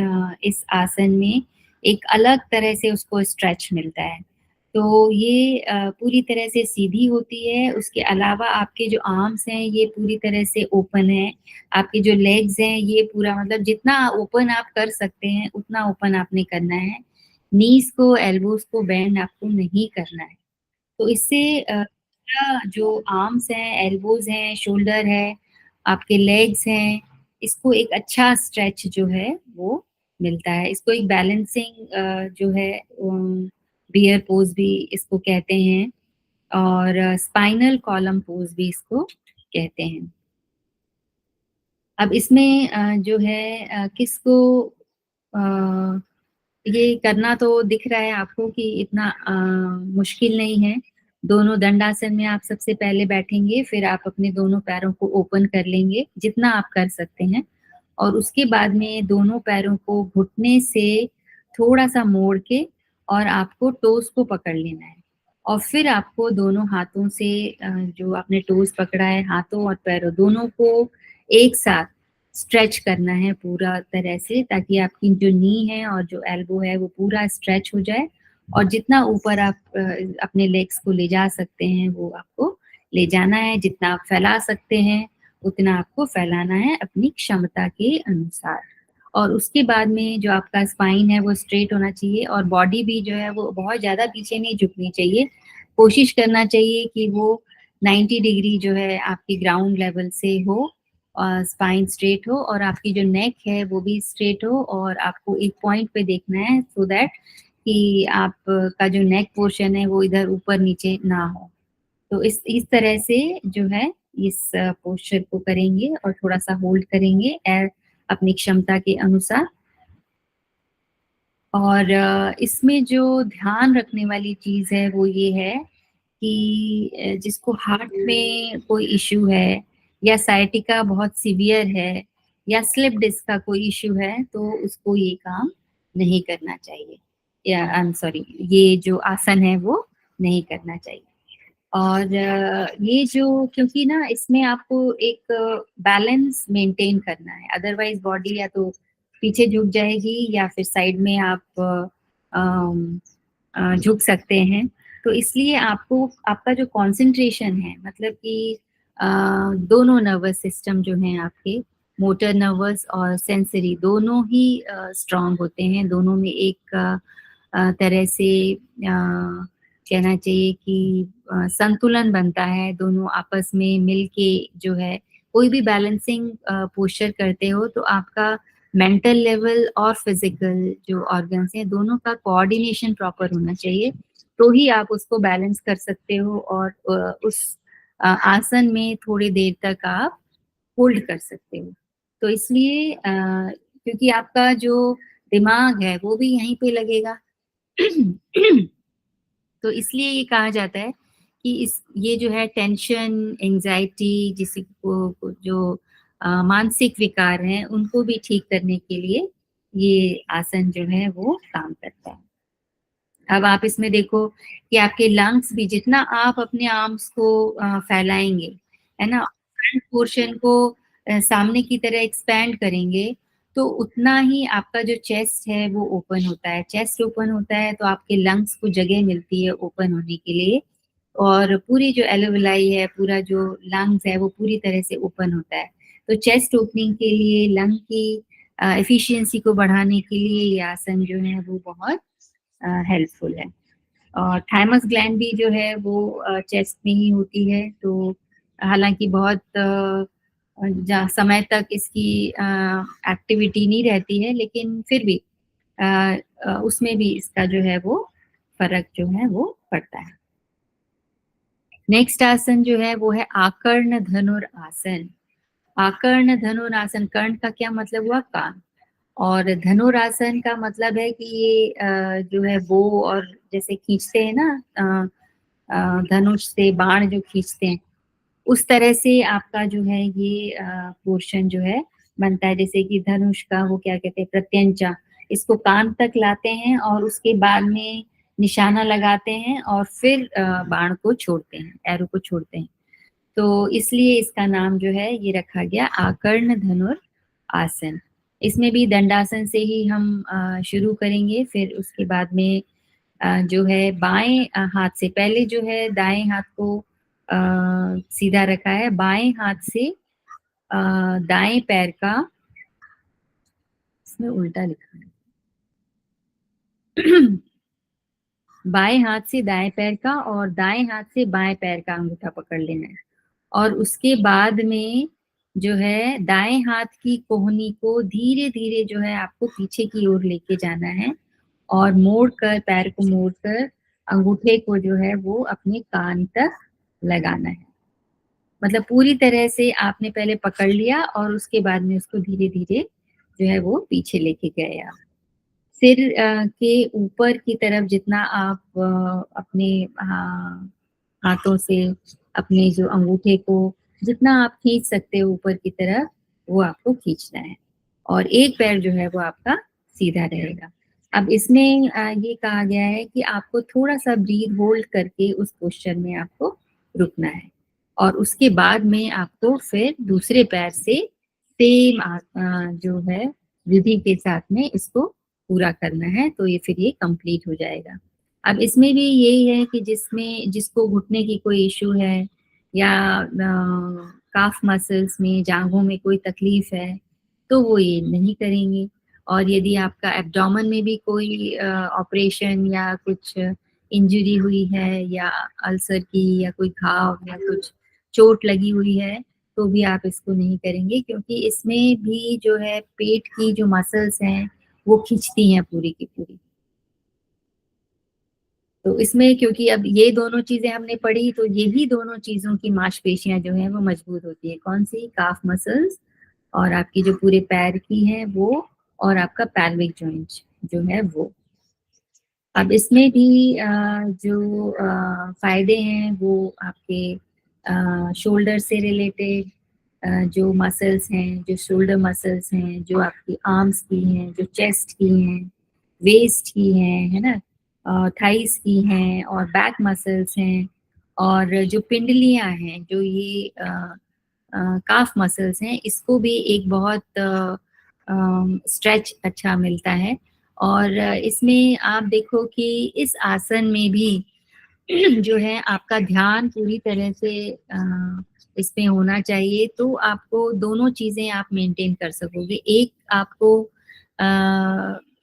इस आसन में एक अलग तरह से उसको स्ट्रेच मिलता है। तो ये पूरी तरह से सीधी होती है। उसके अलावा आपके जो आर्म्स हैं ये पूरी तरह से ओपन है। आपके जो लेग्स हैं ये पूरा, मतलब जितना ओपन आप कर सकते हैं उतना ओपन आपने करना है। नीज को, एल्बोज को बेंड आपको नहीं करना है। तो इससे जो आर्म्स हैं, एल्बोज हैं, शोल्डर है, आपके लेग्स हैं, इसको एक अच्छा स्ट्रेच जो है वो मिलता है। इसको एक बैलेंसिंग जो है, बियर पोज भी इसको कहते हैं, और स्पाइनल कॉलम पोज भी इसको कहते हैं। अब इसमें जो है किसको ये करना तो दिख रहा है आपको कि इतना मुश्किल नहीं है। दोनों दंडासन में आप सबसे पहले बैठेंगे, फिर आप अपने दोनों पैरों को ओपन कर लेंगे, जितना आप कर सकते हैं। और उसके बाद में दोनों पैरों को घुटने से थोड़ा-सा मोड़ के और आपको टोज़ को पकड़ लेना है। और फिर आपको दोनों हाथों से जो आपने टोज़ पकड़ा है, हाथों और पैरों दोनों को एक साथ स्ट्रेच करना है पूरा तरह से, ताकि आपकी जो नी है और जो एल्बो है वो पूरा स्ट्रेच हो जाए। और जितना ऊपर आप अपने लेग्स को ले जा सकते हैं वो आपको ले जाना है। जितना आप फैला सकते हैं उतना आपको फैलाना है अपनी क्षमता के अनुसार। और उसके बाद में जो आपका स्पाइन है वो स्ट्रेट होना चाहिए और बॉडी भी जो है वो बहुत ज़्यादा पीछे नहीं झुकनी चाहिए। कोशिश करना चाहिए कि वो 90 डिग्री जो है आपकी ग्राउंड लेवल से हो, स्पाइन स्ट्रेट हो और आपकी जो नेक है वो भी स्ट्रेट हो। और आपको एक पॉइंट पे देखना है सो दैट कि आप का जो नेक पोर्शन है वो इधर ऊपर नीचे ना हो। तो इस तरह से जो है इस पोस्चर को करेंगे और थोड़ा-सा होल्ड करेंगे अपनी क्षमता के अनुसार। और इसमें जो ध्यान रखने वाली चीज़ है वो ये है कि जिसको हार्ट में कोई इश्यू है या साइटिका बहुत सीवियर है या स्लिप डिस्क का कोई इश्यू है तो उसको ये काम नहीं करना चाहिए, या आई एम सॉरी, ये जो आसन है वो नहीं करना चाहिए। और ये जो क्योंकि ना इसमें आपको एक बैलेंस मेंटेन करना है, अदरवाइज बॉडी या तो पीछे झुक जाएगी या फिर साइड में आप झुक सकते हैं। तो इसलिए आपको आपका जो कंसंट्रेशन है मतलब कि दोनों नर्वस सिस्टम जो हैं आपके, मोटर नर्वस और सेंसरी, दोनों ही स्ट्रांग होते हैं। दोनों में एक तरह से कहना चाहिए कि संतुलन बनता है। दोनों आपस में मिल के जो है कोई भी बैलेंसिंग पोस्चर करते हो तो आपका मेंटल लेवल और फिजिकल जो ऑर्गन्स हैं दोनों का कोऑर्डिनेशन प्रॉपर होना चाहिए, तो ही आप उसको बैलेंस कर सकते हो और उस आसन में थोड़ी देर तक आप होल्ड कर सकते हो। तो इसलिए क्योंकि आपका जो दिमाग है वो भी यहीं पे लगेगा। तो इसलिए ये कहा जाता है कि इस ये जो है टेंशन, एंग्जायटी जिसे को जो मानसिक विकार हैं उनको भी ठीक करने के लिए ये आसन जो है वो काम करता है। अब आप इसमें देखो कि आपके लंग्स भी जितना आप अपने आर्म्स को फैलाएँगे, है ना? फ्रंट पोर्शन को सामने की तरह एक्सपैंड करेंगे, तो उतना ही आपका जो चेस्ट है वो ओपन होता है। चेस्ट ओपन होता है तो आपके लंग्स को जगह मिलती है ओपन होने के लिए और पूरी जो एल्वेओलाई है, पूरा जो लंग्स है वो पूरी तरह से ओपन होता है। तो चेस्ट ओपनिंग के लिए लंग की एफिशिएंसी को बढ़ाने के लिए ये आसन जो है वो बहुत हेल्पफुल है। और थाइमस ग्लैंड भी जो है वो चेस्ट में ही होती है, तो हालाँकि बहुत समय तक इसकी एक्टिविटी नहीं रहती है, लेकिन फिर भी अ उसमें भी इसका जो है वो फ़र्क जो है वो पड़ता है। नेक्स्ट आसन जो है वो है आकर्ण धनुर आसन। आकर्ण धनुर आसन, कर्ण का क्या मतलब हुआ? कान। और धनुरासन का मतलब है कि ये जो है वो और जैसे खींचते हैं ना धनुष से बाण जो खींचते हैं, उस तरह से आपका जो है ये पोर्शन जो है बनता है। जैसे कि धनुष का वो क्या कहते हैं, प्रत्यंचा, इसको कान तक लाते हैं और उसके बाद में निशाना लगाते हैं और फिर बाण को छोड़ते हैं, एरो को छोड़ते हैं। तो इसलिए इसका नाम जो है ये रखा गया आकर्ण धनुर आसन। इसमें भी दंडासन से ही हम शुरू करेंगे, फिर उसके बाद में जो है बाएँ हाथ से पहले जो है दाएँ हाथ को सीधा रखा है, बाएँ हाथ से दाएँ पैर का, इसमें उल्टा लिखा है। बाएँ हाथ से दाएँ पैर का और दाएँ हाथ से बाएँ पैर का अंगूठा पकड़ लेना है। और उसके बाद में जो है दाएँ हाथ की कोहनी को धीरे-धीरे जो है आपको पीछे की ओर लेके जाना है और मोड़कर, पैर को मोड़कर अंगूठे को जो है वो अपने कान तक लगाना है। मतलब पूरी तरह से आपने पहले पकड़ लिया और उसके बाद में उसको धीरे-धीरे जो है वो पीछे लेके गए आप। सिर के ऊपर की तरफ जितना आप अपने हाथों से अपने जो अंगूठे को जितना आप खींच सकते हो ऊपर की तरफ, वो आपको खींचना है और एक पैर जो है वो आपका सीधा रहेगा। अब इसमें ये कहा गया है कि आपको थोड़ा सा ब्रीथ होल्ड करके उस पोस्चर में आपको रुकना है और उसके बाद में आपको फिर दूसरे पैर से सेम जो है विधि के साथ में इसको पूरा करना है, तो ये फिर ये कंप्लीट हो जाएगा। अब इसमें भी यही है कि जिसको घुटने की कोई इश्यू है या काफ मसल्स में जांघों में कोई तकलीफ है तो वो ये नहीं करेंगे। और यदि आपका एब्डोमेन में भी कोई ऑपरेशन या कुछ इंजरी हुई है या अल्सर की या कोई घाव या कुछ चोट लगी हुई है तो भी आप इसको नहीं करेंगे, क्योंकि इसमें भी जो है पेट की जो मसल्स हैं वो खींचती हैं पूरी की पूरी। तो इसमें क्योंकि अब ये दोनों चीजें हमने पढ़ी तो यही दोनों चीजों की मांसपेशियां जो है वो मजबूत होती है। कौन सी? काफ मसल्स और आपकी जो पूरे पैर की है वो, और आपका पैल्विक जॉइंट जो है वो। अब इसमें भी जो फायदे हैं वो आपके शोल्डर से रिलेटेड जो मसल्स हैं, जो शोल्डर मसल्स हैं, जो आपकी आर्म्स की हैं, जो चेस्ट की हैं, वेस्ट की हैं, है ना, थाइस की हैं और बैक मसल्स हैं, और जो पिंडलियां हैं, जो ये काफ मसल्स हैं, इसको भी एक बहुत स्ट्रेच अच्छा मिलता है। और इसमें आप देखो कि इस आसन में भी जो है आपका ध्यान पूरी तरह से इसमें होना चाहिए, तो आपको दोनों चीजें आप मेंटेन कर सकोगे। एक आपको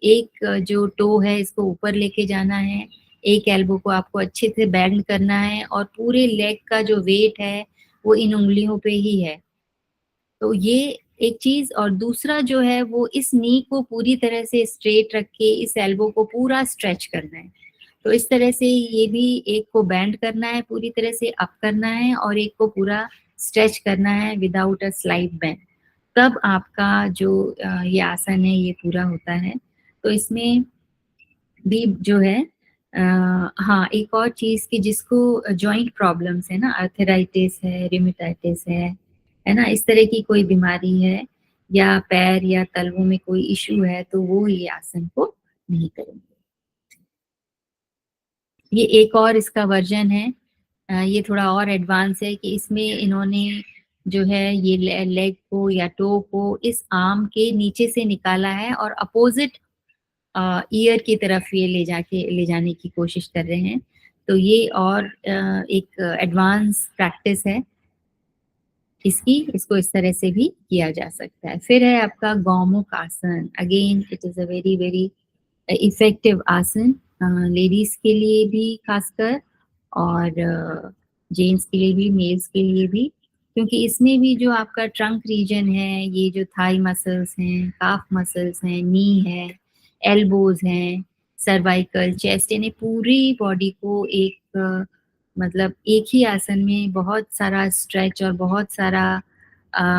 एक जो टो है इसको ऊपर लेके जाना है, एक एल्बो को आपको अच्छे से बेंड करना है और पूरे लेग का जो वेट है वो इन उंगलियों पे ही है। तो ये एक चीज, और दूसरा जो है वो इस नी को पूरी तरह से स्ट्रेट रख के इस एल्बो को पूरा स्ट्रेच करना है। तो इस तरह से ये भी एक को बैंड करना है, पूरी तरह से अप करना है, और एक को पूरा स्ट्रेच करना है विदाउट अ स्लाइट बेंड। तब आपका जो ये आसन है ये पूरा होता है। तो इसमें भी जो है हाँ, एक और चीज कि जिसको जॉइंट प्रॉब्लम्स है ना, आर्थराइटिस है, रिमेटाइटिस है ना, इस तरह की कोई बीमारी है या पैर या तलवों में कोई इश्यू है तो वो ये आसन को नहीं करेंगे। ये एक और इसका वर्जन है, ये थोड़ा और एडवांस है कि इसमें इन्होंने जो है ये लेग को या टो को इस आर्म के नीचे से निकाला है और अपोजिट ईयर की तरफ ये ले जाने की कोशिश कर रहे हैं। तो ये और एक एडवांस प्रैक्टिस है इसको इस तरह से भी किया जा सकता है। फिर है आपका गौमुख आसन। Again it is a very very effective आसन, लेडीज के लिए भी खासकर और जेंट्स के लिए भी, मेल्स के लिए भी, क्योंकि इसमें भी जो आपका ट्रंक रीजन है, ये जो थाई मसल्स हैं, काफ मसल्स हैं, नी है, एल्बोज हैं, सर्वाइकल, चेस्ट, यानी पूरी बॉडी को एक मतलब एक ही आसन में बहुत सारा स्ट्रेच और बहुत सारा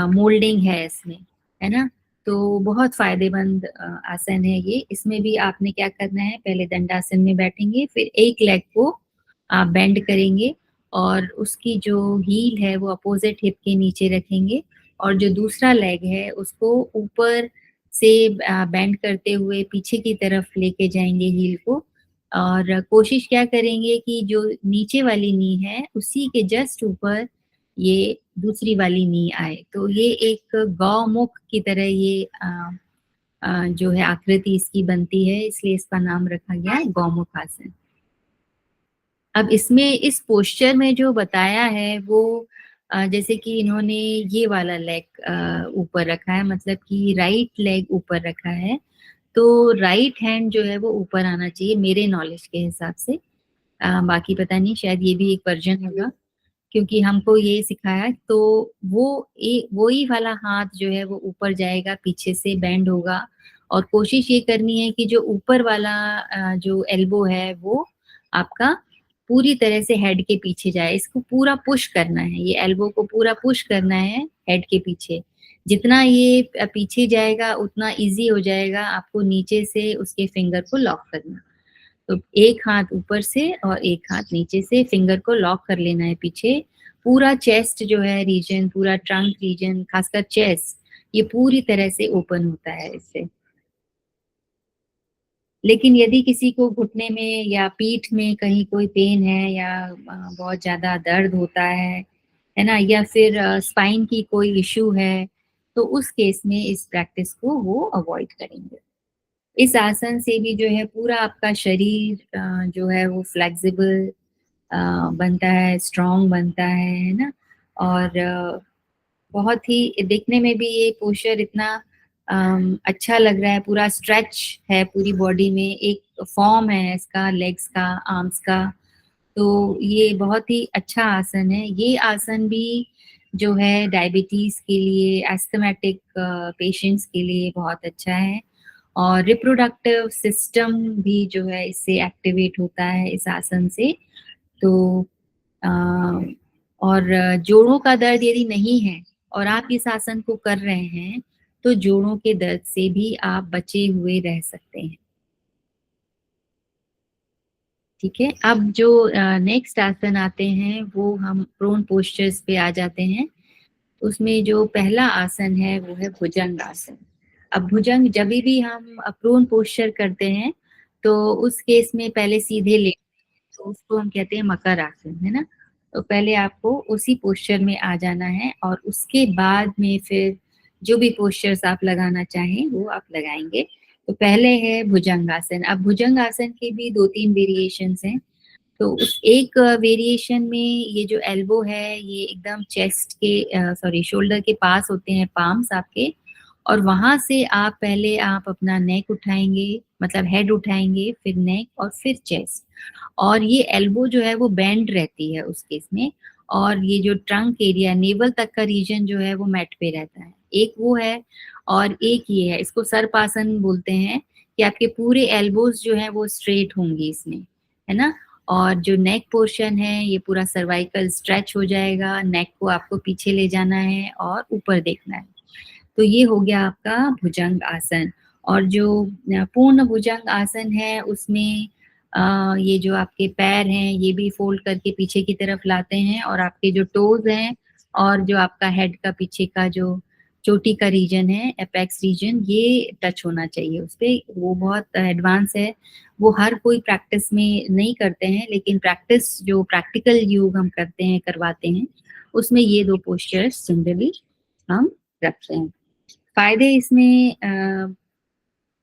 मोल्डिंग है इसमें, है ना। तो बहुत फायदेमंद आसन है ये। इसमें भी आपने क्या करना है, पहले दंडासन में बैठेंगे, फिर एक लेग को आप बेंड करेंगे और उसकी जो हील है वो अपोजिट हिप के नीचे रखेंगे, और जो दूसरा लेग है उसको ऊपर से बेंड करते हुए पीछे की तरफ लेके जाएंगे हील को, और कोशिश क्या करेंगे कि जो नीचे वाली नी है उसी के जस्ट ऊपर ये दूसरी वाली नी आए। तो ये एक गौमुख की तरह ये जो है आकृति इसकी बनती है, इसलिए इसका नाम रखा गया है गौमुख आसन। अब इसमें इस पोस्चर में जो बताया है वो जैसे कि इन्होंने ये वाला लेग ऊपर रखा है, मतलब कि राइट लेग ऊपर रखा है, तो राइट हैंड जो है वो ऊपर आना चाहिए मेरे नॉलेज के हिसाब से। बाकी पता नहीं, शायद ये भी एक वर्जन होगा, क्योंकि हमको ये सिखाया तो वो ही वाला हाथ जो है वो ऊपर जाएगा, पीछे से बेंड होगा, और कोशिश ये करनी है कि जो ऊपर वाला जो एल्बो है वो आपका पूरी तरह से हेड के पीछे जाए। इसको पूरा पुश करना है, ये एल्बो को पूरा पुश करना है हेड के पीछे, जितना ये पीछे जाएगा उतना इजी हो जाएगा आपको नीचे से उसके फिंगर को लॉक करना। तो एक हाथ ऊपर से और एक हाथ नीचे से फिंगर को लॉक कर लेना है पीछे। पूरा चेस्ट जो है रीजन, पूरा ट्रंक रीजन, खासकर चेस्ट, ये पूरी तरह से ओपन होता है इससे। लेकिन यदि किसी को घुटने में या पीठ में कहीं कोई पेन है या बहुत ज़्यादा दर्द होता है ना, या फिर स्पाइन की कोई इश्यू है, तो उस केस में इस प्रैक्टिस को वो अवॉइड करेंगे। इस आसन से भी जो है पूरा आपका शरीर जो है वो फ्लेक्सिबल बनता है, स्ट्रॉन्ग बनता है ना? और बहुत ही देखने में भी ये पोस्चर इतना अच्छा लग रहा है, पूरा स्ट्रेच है पूरी बॉडी में, एक फॉर्म है इसका लेग्स का, आर्म्स का। तो ये बहुत ही अच्छा आसन है। ये आसन भी जो है डायबिटीज के लिए, एस्थमेटिक पेशेंट्स के लिए बहुत अच्छा है। और रिप्रोडक्टिव सिस्टम भी जो है इससे एक्टिवेट होता है इस आसन से। तो अ, और जोड़ों का दर्द यदि नहीं है और आप इस आसन को कर रहे हैं, तो जोड़ों के दर्द से भी आप बचे हुए रह सकते हैं। ठीक है, अब जो नेक्स्ट आसन आते हैं वो हम प्रोन पोस्चर्स पे आ जाते हैं। उसमें जो पहला आसन है वो है भुजंग आसन। अब भुजंग जब भी हम प्रोन पोस्चर करते हैं तो उस केस में पहले सीधे ले, तो उसको हम कहते हैं मकर आसन, है ना? तो पहले आपको उसी पोस्चर में आ जाना है और उसके बाद में फिर जो भी पोस्चर्स आप लगाना चाहें वो आप लगाएंगे। तो पहले है भुजंगासन। अब भुजंगासन के भी 2-3 वेरिएशंस हैं। तो उस एक वेरिएशन में ये जो एल्बो है ये एकदम चेस्ट के सॉरी शोल्डर के पास होते हैं पाम्स आपके, और वहां से आप पहले आप अपना नेक उठाएंगे, मतलब हेड उठाएंगे, फिर नेक और फिर चेस्ट। और ये एल्बो जो है वो बेंड रहती है उस केस में, और ये जो ट्रंक एरिया नेवल तक का रीजन जो है वो मैट पे रहता है। एक वो है और एक ये है, इसको सर्पासन बोलते हैं, कि आपके पूरे एल्बोज जो है वो स्ट्रेट होंगी इसमें, है ना? और जो नेक पोर्शन है ये पूरा सर्वाइकल स्ट्रेच हो जाएगा, नेक को आपको पीछे ले जाना है और ऊपर देखना है। तो ये हो गया आपका भुजंग आसन। और जो पूर्ण भुजंग आसन है उसमें ये जो आपके पैर हैं ये भी फोल्ड करके पीछे की तरफ लाते हैं, और आपके जो टोज हैं और जो आपका हेड का पीछे का जो चोटी का रीजन है, एपेक्स रीजन, ये टच होना चाहिए उस पे। वो बहुत एडवांस है, वो हर कोई प्रैक्टिस में नहीं करते हैं, लेकिन प्रैक्टिस जो प्रैक्टिकल योग हम करते हैं, करवाते हैं, उसमें ये 2 पोस्चर्स जनरली हम रखते हैं। फायदे इसमें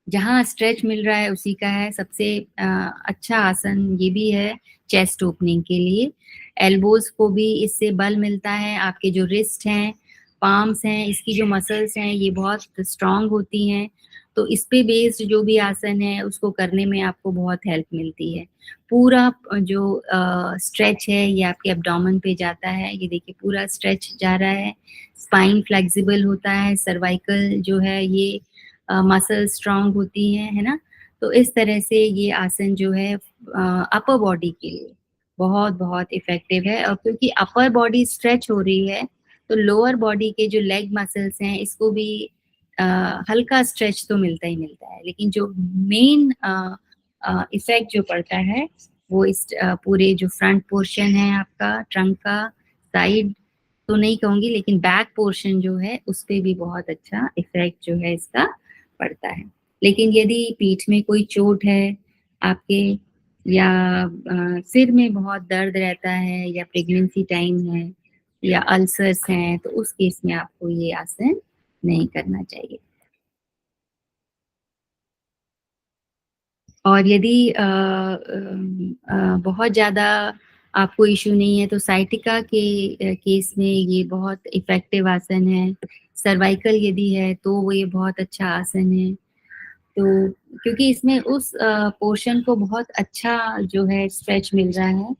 जहाँ स्ट्रेच मिल रहा है उसी का है। सबसे अच्छा आसन ये भी है चेस्ट ओपनिंग के लिए। एल्बोज को भी इससे बल मिलता है। आपके जो रिस्ट हैं, पाम्स हैं, इसकी जो मसल्स हैं ये बहुत स्ट्रांग होती हैं। तो इस पे बेस्ड जो भी आसन है उसको करने में आपको बहुत हेल्प मिलती है। पूरा जो स्ट्रेच है ये आपके एब्डोमेन पे जाता है। ये देखिए पूरा स्ट्रेच जा रहा है, स्पाइन फ्लेक्सिबल होता है, सर्वाइकल जो है ये मसल स्ट्रांग होती हैं, है ना? तो इस तरह से ये आसन जो है अपर बॉडी के लिए बहुत बहुत इफेक्टिव है। और क्योंकि अपर बॉडी स्ट्रेच हो रही है तो लोअर बॉडी के जो लेग मसल्स हैं इसको भी हल्का स्ट्रेच तो मिलता ही मिलता है, लेकिन जो मेन इफेक्ट जो पड़ता है वो इस पूरे जो फ्रंट पोर्शन है आपका ट्रंक का, साइड तो नहीं कहूंगी, लेकिन बैक पोर्शन जो है उस पे भी बहुत अच्छा इफेक्ट जो है इसका पड़ता है। लेकिन यदि पीठ में कोई चोट है आपके, या सिर में बहुत दर्द रहता है, या प्रेगनेंसी टाइम है, या अल्सर्स हैं, तो उस केस में आपको ये आसन नहीं करना चाहिए। और यदि बहुत ज़्यादा आपको इश्यू नहीं है तो साइटिका के केस में ये बहुत इफ़ेक्टिव आसन है। सर्वाइकल यदि है तो वो ये बहुत अच्छा आसन है। तो क्योंकि इसमें उस पोर्शन को बहुत अच्छा जो है स्ट्रेच मिल रहा है,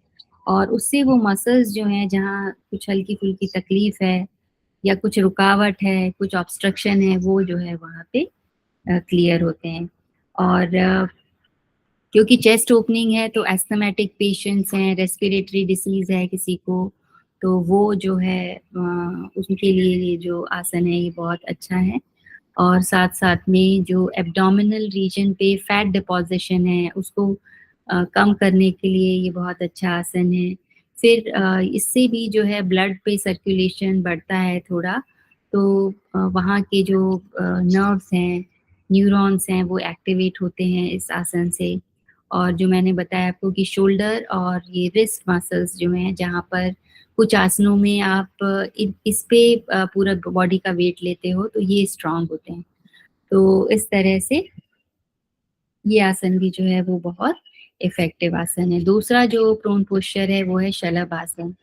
और उससे वो मसल्स जो हैं जहाँ कुछ हल्की-फुल्की तकलीफ है या कुछ रुकावट है, कुछ ऑब्स्ट्रक्शन है, वो जो है वहाँ पे क्लियर होते हैं। और क्योंकि चेस्ट ओपनिंग है तो एस्थमेटिक पेशेंट्स हैं, रेस्पिरेटरी डिसीज है किसी को, तो वो जो है उनके लिए ये जो आसन है ये बहुत अच्छा है। और साथ-साथ में जो एब्डोमिनल रीजन पे फैट डिपॉज़िशन है उसको कम करने के लिए ये बहुत अच्छा आसन है। फिर इससे भी जो है ब्लड पे सर्कुलेशन बढ़ता है थोड़ा, तो वहाँ के जो नर्व्स हैं, न्यूरॉन्स हैं वो एक्टिवेट होते हैं इस आसन से। और जो मैंने बताया आपको कि शोल्डर और ये रिस्ट मसल्स जो हैं जहाँ पर कुछ आसनों में आप इस पे पूरा बॉडी का वेट लेते हो तो ये स्ट्रॉन्ग होते हैं। तो इस तरह से ये आसन भी जो है वो बहुत इफ़ेक्टिव आसन है। दूसरा जो प्रोन पोस्चर है वो है शलभ आसन।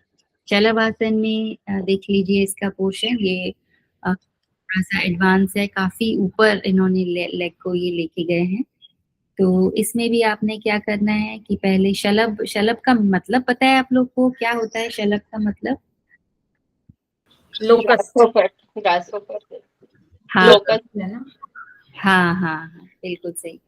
शलभ आसन में देख लीजिए इसका पोर्शन ये थोड़ा-सा एडवांस है, काफ़ी ऊपर इन्होंने लेग को ये लेके गए हैं। तो इसमें भी आपने क्या करना है कि पहले शलभ शलभ का मतलब पता है आप लोग को क्या होता है शलभ का मतलब? लोकस्ट ग्रासहोपर हाँ, लोकस्ट है ना? हाँ, हाँ, हाँ, बिल्कुल सही।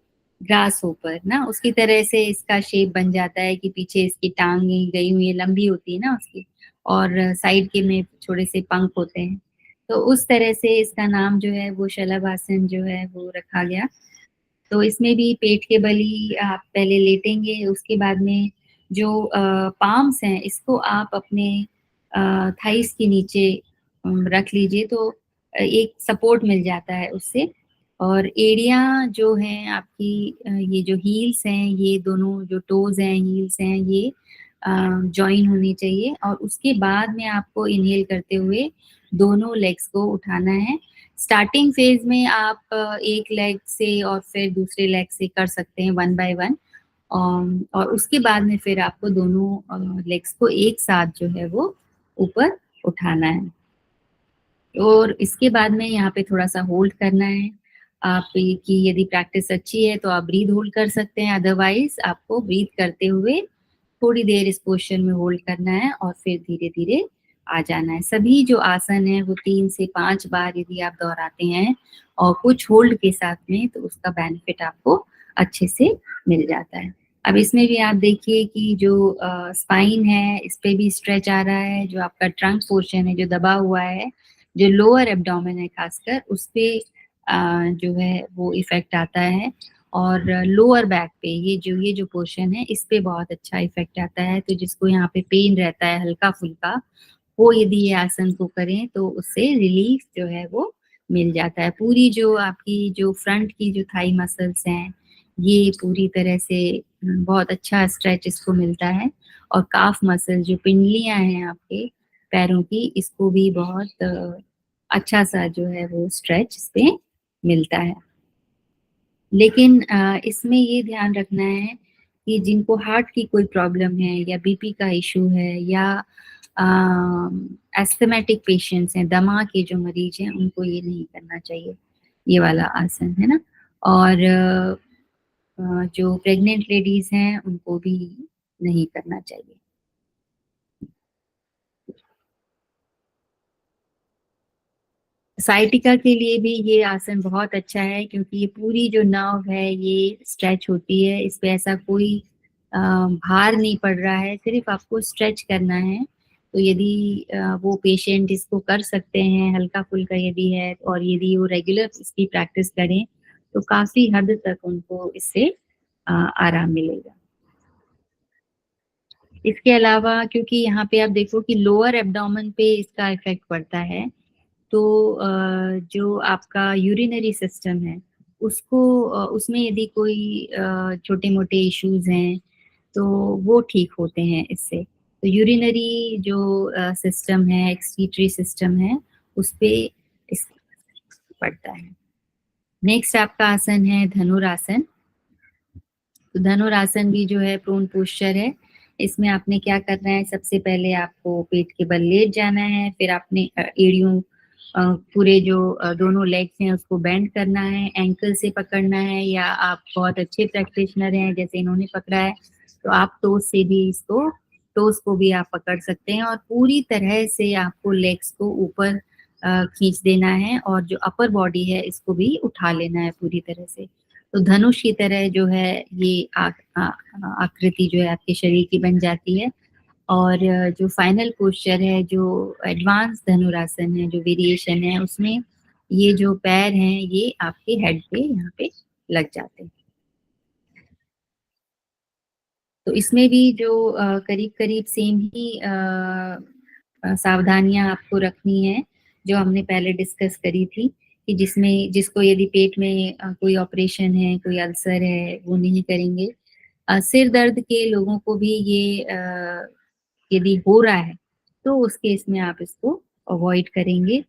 ग्रास होपर ना उसकी तरह से इसका शेप बन जाता है कि पीछे इसकी टाँगें गई हुई है, लंबी होती है ना उसकी और साइड के में थोड़े से पंख होते हैं। तो उस तरह से इसका नाम जो है वो शलभ आसन जो है वो रखा गया। तो इसमें भी पेट के बल ही आप पहले लेटेंगे, उसके बाद में जो पाम्स हैं इसको आप अपने थाइज़ के नीचे रख लीजिए तो एक सपोर्ट मिल जाता है उससे। और एड़ियाँ जो हैं आपकी ये जो हील्स हैं, ये दोनों जो टोज़ हैं, हील्स हैं, ये जॉइन होनी चाहिए और उसके बाद में आपको इन्हेल करते हुए दोनों लेग्स को उठाना है। स्टार्टिंग फ़ेज़ में आप एक लेग से और फिर दूसरे लेग से कर सकते हैं वन बाय वन और उसके बाद में फिर आपको दोनों लेग्स को एक साथ जो है वो ऊपर उठाना है। और इसके बाद में यहाँ पे थोड़ा-सा होल्ड करना है। आप की यदि प्रैक्टिस अच्छी है तो आप ब्रीथ होल्ड कर सकते हैं, अदरवाइज़ आपको ब्रीथ करते हुए थोड़ी देर इस पोज़ीशन में होल्ड करना है और फिर धीरे-धीरे आ जाना है। सभी जो आसन हैं वो 3 से 5 बार यदि आप दोहराते हैं और कुछ होल्ड के साथ में तो उसका बेनिफिट आपको अच्छे से मिल जाता है। अब इसमें भी आप देखिए कि जो स्पाइन है इस पे भी स्ट्रेच आ रहा है, जो आपका ट्रंक पोर्शन है जो दबा हुआ है, जो लोअर एब्डोमेन है खासकर उस पे जो है वो इफ़ेक्ट आता है और लोअर बैक पे ये जो पोर्शन है इस पे बहुत अच्छा इफ़ेक्ट आता है। तो जिसको यहाँ पे पेन रहता है हल्का-फुल्का, वो यदि ये आसन को करें तो उससे रिलीफ जो है वो मिल जाता है। पूरी जो आपकी जो फ्रंट की जो थाई मसल्स हैं, ये पूरी तरह से बहुत अच्छा स्ट्रेच इसको मिलता है और काफ मसल जो पिंडलियाँ हैं आपके पैरों की, इसको भी बहुत अच्छा-सा जो है वो स्ट्रेच इसपे मिलता है। लेकिन इसमें ये ध्यान रखना है कि जिनको हार्ट की कोई प्रॉब्लम है या बीपी का इश्यू है या एस्थमेटिक पेशेंट्स हैं, दमा के जो मरीज़ हैं, उनको ये नहीं करना चाहिए, ये वाला आसन, है ना? और जो प्रेग्नेंट लेडीज़ हैं, उनको भी नहीं करना चाहिए। साइटिका के लिए भी ये आसन बहुत अच्छा है क्योंकि ये पूरी जो नर्व है ये स्ट्रेच होती है, इस पे ऐसा कोई भार नहीं पड़ रहा है, सिर्फ़ आपको स्ट्रेच करना है। तो यदि वो पेशेंट इसको कर सकते हैं, हल्का-फुल्का यदि है और यदि वो रेगुलर इसकी प्रैक्टिस करें, तो काफ़ी हद तक उनको इससे आराम मिलेगा। इसके अलावा क्योंकि यहाँ पे आप देखो कि लोअर एब्डोमेन पे इसका इफ़ेक्ट पड़ता है, तो जो आपका यूरिनरी सिस्टम है उसको उसमें यदि कोई छोटे-मोटे इश्यूज़ हैं, तो वो ठीक होते हैं इससे। तो यूरिनरी जो सिस्टम है, एक्सक्रीटरी सिस्टम है, उसपे इसका पड़ता है। नेक्स्ट आपका आसन है धनुरासन। तो धनुरासन भी जो है प्रोन पोस्चर है। इसमें आपने क्या करना है, सबसे पहले आपको पेट के बल लेट जाना है, फिर आपने एड़ियों पूरे जो दोनों लेग्स हैं उसको बेंड करना है, एंकल से पकड़ना है या आप बहुत अच्छे प्रैक्टिशनर हैं जैसे इन्होंने पकड़ा है, तो आप टोज़ से भी इसको टोज़ को भी आप पकड़ सकते हैं और पूरी तरह से आपको लेग्स को ऊपर खींच देना है और जो अपर बॉडी है इसको भी उठा लेना है पूरी तरह से। तो धनुष की तरह जो है ये आकृति जो है आपके शरीर की बन जाती है और जो फाइनल पोस्चर है, जो एडवांस धनुरासन है, जो वेरिएशन है, उसमें ये जो पैर हैं ये आपके हेड पे यहाँ पे लग जाते हैं। तो इसमें भी जो करीब करीब सेम ही सावधानियां आपको रखनी है जो हमने पहले डिस्कस करी थी, कि जिसको यदि पेट में कोई ऑपरेशन है, कोई अल्सर है, वो नहीं करेंगे। सिर दर्द के लोगों को भी ये यदि हो रहा है तो उस केस में आप इसको अवॉइड करेंगे।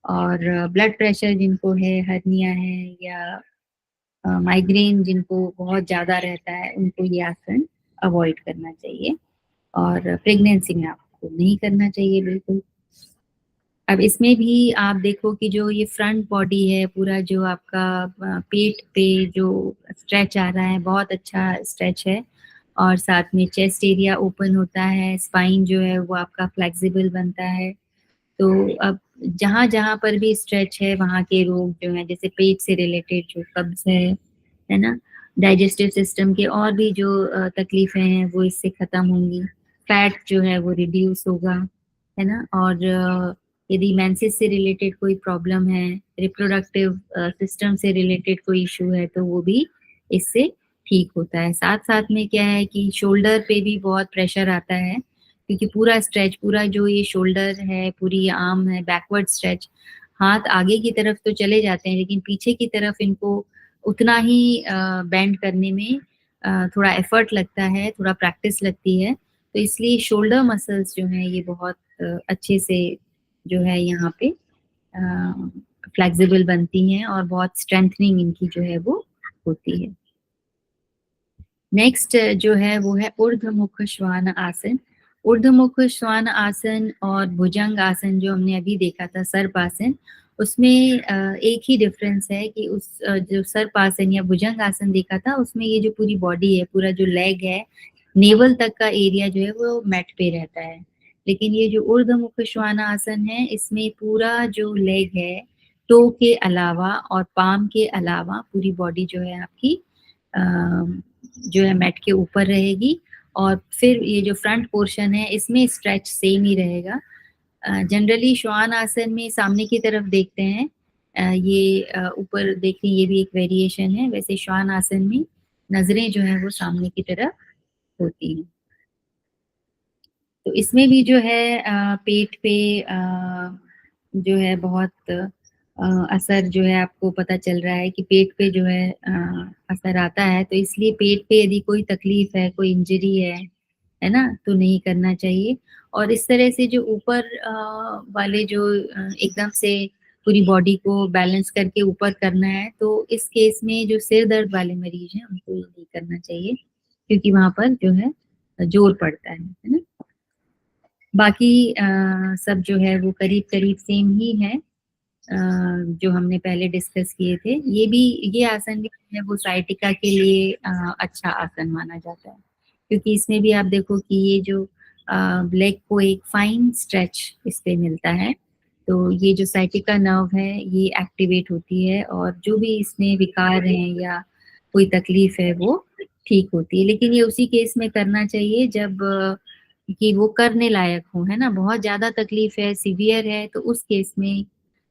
और ब्लड प्रेशर जिनको है, हर्निया है, या माइग्रेन जिनको बहुत ज्यादा रहता है, उनको ये आसन अवॉइड करना चाहिए। और प्रेगनेंसी में आपको नहीं करना चाहिए बिल्कुल। अब इसमें भी आप देखो कि जो ये फ्रंट बॉडी है, पूरा जो आपका पेट पे जो स्ट्रेच आ रहा है, बहुत अच्छा स्ट्रेच है। और साथ में चेस्ट एरिया ओपन होता है, स्पाइन जो है वो आपका फ्लेक्सिबल बनता है। तो अब जहाँ जहाँ पर भी स्ट्रेच है, वहाँ के रोग जो है, जैसे पेट से रिलेटेड जो कब्ज है ना, डाइजेस्टिव सिस्टम के और भी जो तकलीफें हैं वो इससे खत्म होंगी। फैट जो है वो रिड्यूस होगा, है ना। और यदि मेंसेस से रिलेटेड कोई प्रॉब्लम है, रिप्रोडक्टिव सिस्टम से रिलेटेड कोई इशू है, तो वो भी इससे ठीक होता है। साथ साथ में क्या है कि शोल्डर पे भी बहुत प्रेशर आता है, क्योंकि पूरा स्ट्रेच, पूरा जो ये शोल्डर है, पूरी आर्म है, बैकवर्ड स्ट्रेच, हाथ आगे की तरफ तो चले जाते हैं लेकिन पीछे की तरफ इनको उतना ही बेंड करने में थोड़ा एफर्ट लगता है, थोड़ा प्रैक्टिस लगती है। तो इसलिए शोल्डर मसल्स जो हैं ये बहुत अच्छे से जो है यहाँ पे फ्लेक्सिबल बनती हैं और बहुत स्ट्रेंथनिंग इनकी जो है वो होती है। नेक्स्ट जो है वो है ऊर्ध्वमुख श्वान आसन। ऊर्ध्वमुख श्वान आसन और भुजंग आसन जो हमने अभी देखा था, सर्प आसन, उसमें एक ही डिफरेंस है कि उस जो सर्प आसन या भुजंग आसन देखा था उसमें ये जो पूरी बॉडी है, पूरा जो लेग है, नेवल तक का एरिया जो है वो मैट पे रहता है। लेकिन ये जो ऊर्ध्वमुख श्वान आसन है, इसमें पूरा जो लेग है, टो के अलावा और पाम के अलावा पूरी बॉडी जो है आपकी जो है मैट के ऊपर रहेगी। और फिर ये जो फ्रंट पोर्शन है इसमें स्ट्रेच सेम ही रहेगा। जनरली श्वान आसन में सामने की तरफ देखते हैं, ये ऊपर देखिए ये भी एक वेरिएशन है। वैसे श्वान आसन में नजरें जो है वो सामने की तरफ होती हैं। तो इसमें भी जो है पेट पे जो है बहुत असर जो है आपको पता चल रहा है कि पेट पे जो है असर आता है। तो इसलिए पेट पे यदि कोई तकलीफ है, कोई इंजरी है ना, तो नहीं करना चाहिए। और इस तरह से जो ऊपर वाले जो एकदम से पूरी बॉडी को बैलेंस करके ऊपर करना है, तो इस केस में जो सिर दर्द वाले मरीज हैं उनको ये नहीं करना चाहिए, क्योंकि वहां पर जो है जोर पड़ता है ना। बाकी सब जो है वो करीब करीब सेम ही है जो हमने पहले डिस्कस किए थे। ये आसन भी जो है वो साइटिका के लिए अच्छा आसन माना जाता है, क्योंकि इसमें भी आप देखो कि ये जो लेग को एक फाइन स्ट्रेच इस पे मिलता है। तो ये जो साइटिका नर्व है ये एक्टिवेट होती है और जो भी इसमें विकार हैं या कोई तकलीफ है वो ठीक होती है। लेकिन ये उसी केस में करना चाहिए जब कि वो करने लायक हो, है ना। बहुत ज्यादा तकलीफ है, सीवियर है, तो उस केस में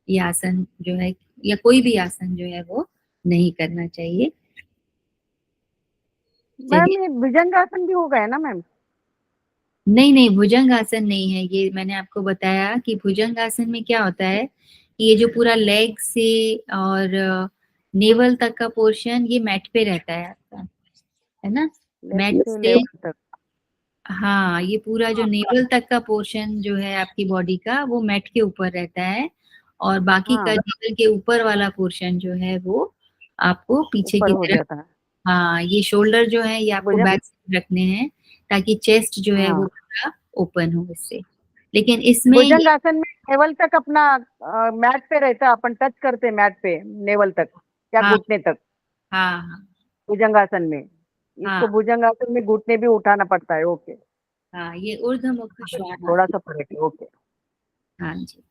ये आसन जो है या कोई भी आसन जो है वो नहीं करना चाहिए। मैम चलिए, ये भुजंगासन भी हो गया ना मैम? नहीं नहीं, भुजंग आसन नहीं है ये। मैंने आपको बताया कि भुजंग आसन में क्या होता है कि ये जो पूरा लेग से और नेवल तक का पोर्शन ये मैट पे रहता है आपका, है ना। लेफ्ट मैट से से, लेफ्ट तक। हाँ, ये पूरा जो नेवल तक का पोर्शन जो है आपकी बॉडी का वो मैट के ऊपर रहता है। और बाकी का हाँ, नेवल के ऊपर वाला पोर्शन जो है वो आपको पीछे ऊपर की हो तरफ, जाता है। हाँ, ये शोल्डर जो है ये आपको भुजंग, बैक साइड रखने हैं, ताकि चेस्ट जो है वो हाँ, पूरा ओपन हो इससे। लेकिन इसमें भुजंग आसन में नेवल तक अपना मैट पे रहता, अपन टच करते मैट पे नेवल तक या हाँ घुटने तक। हाँ हाँ भुजंग आसन में हाँ इसको भुजंग आसन में घुटने भी उठाना पड़ता है। ओके, हाँ, ये ऊर्ध्वमुख श्वान थोड़ा आसन। सा फर्क है। ओके, हाँ जी।